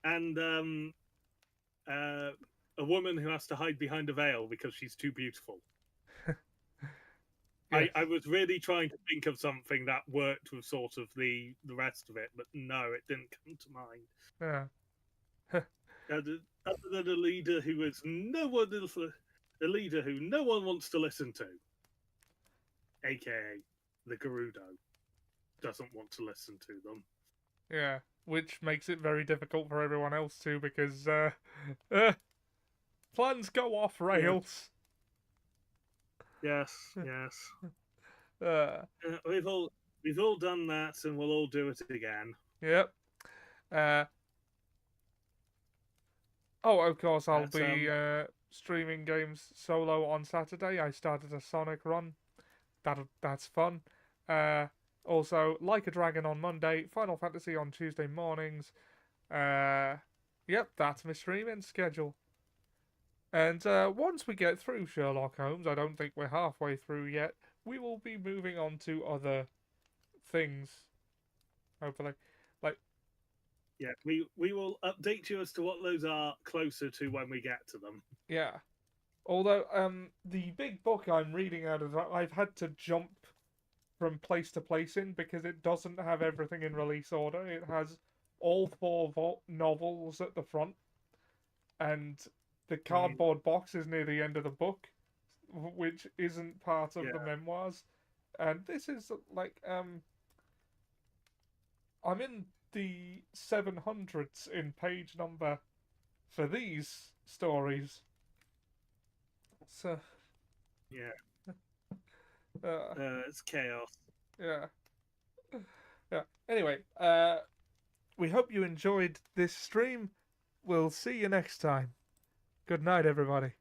And a woman who has to hide behind a veil because she's too beautiful. Yes. I was really trying to think of something that worked with sort of the rest of it, but no, it didn't come to mind. Yeah. Other than a leader who is a leader who no one wants to listen to, aka the Gerudo, doesn't want to listen to them. Yeah, which makes it very difficult for everyone else too, because plans go off rails. Yes, yes. We've all done that, and we'll all do it again. Yep. Of course, I'll be streaming games solo on Saturday. I started a Sonic run. That's fun. Also, Like a Dragon on Monday, Final Fantasy on Tuesday mornings. Yep, that's my streaming schedule. And once we get through Sherlock Holmes, I don't think we're halfway through yet, we will be moving on to other things. Hopefully. Like, Yeah, we will update you as to what those are closer to when we get to them. Yeah. Although, the big book I'm reading out of, I've had to jump from place to place in because it doesn't have everything in release order. It has all four novels at the front, and the cardboard box is near the end of the book, which isn't part of the Yeah, memoirs. And this is like, I'm in the 700s in page number for these stories. So, yeah. uh, It's chaos. yeah. Yeah. Anyway, we hope you enjoyed this stream. We'll see you next time. Good night, everybody.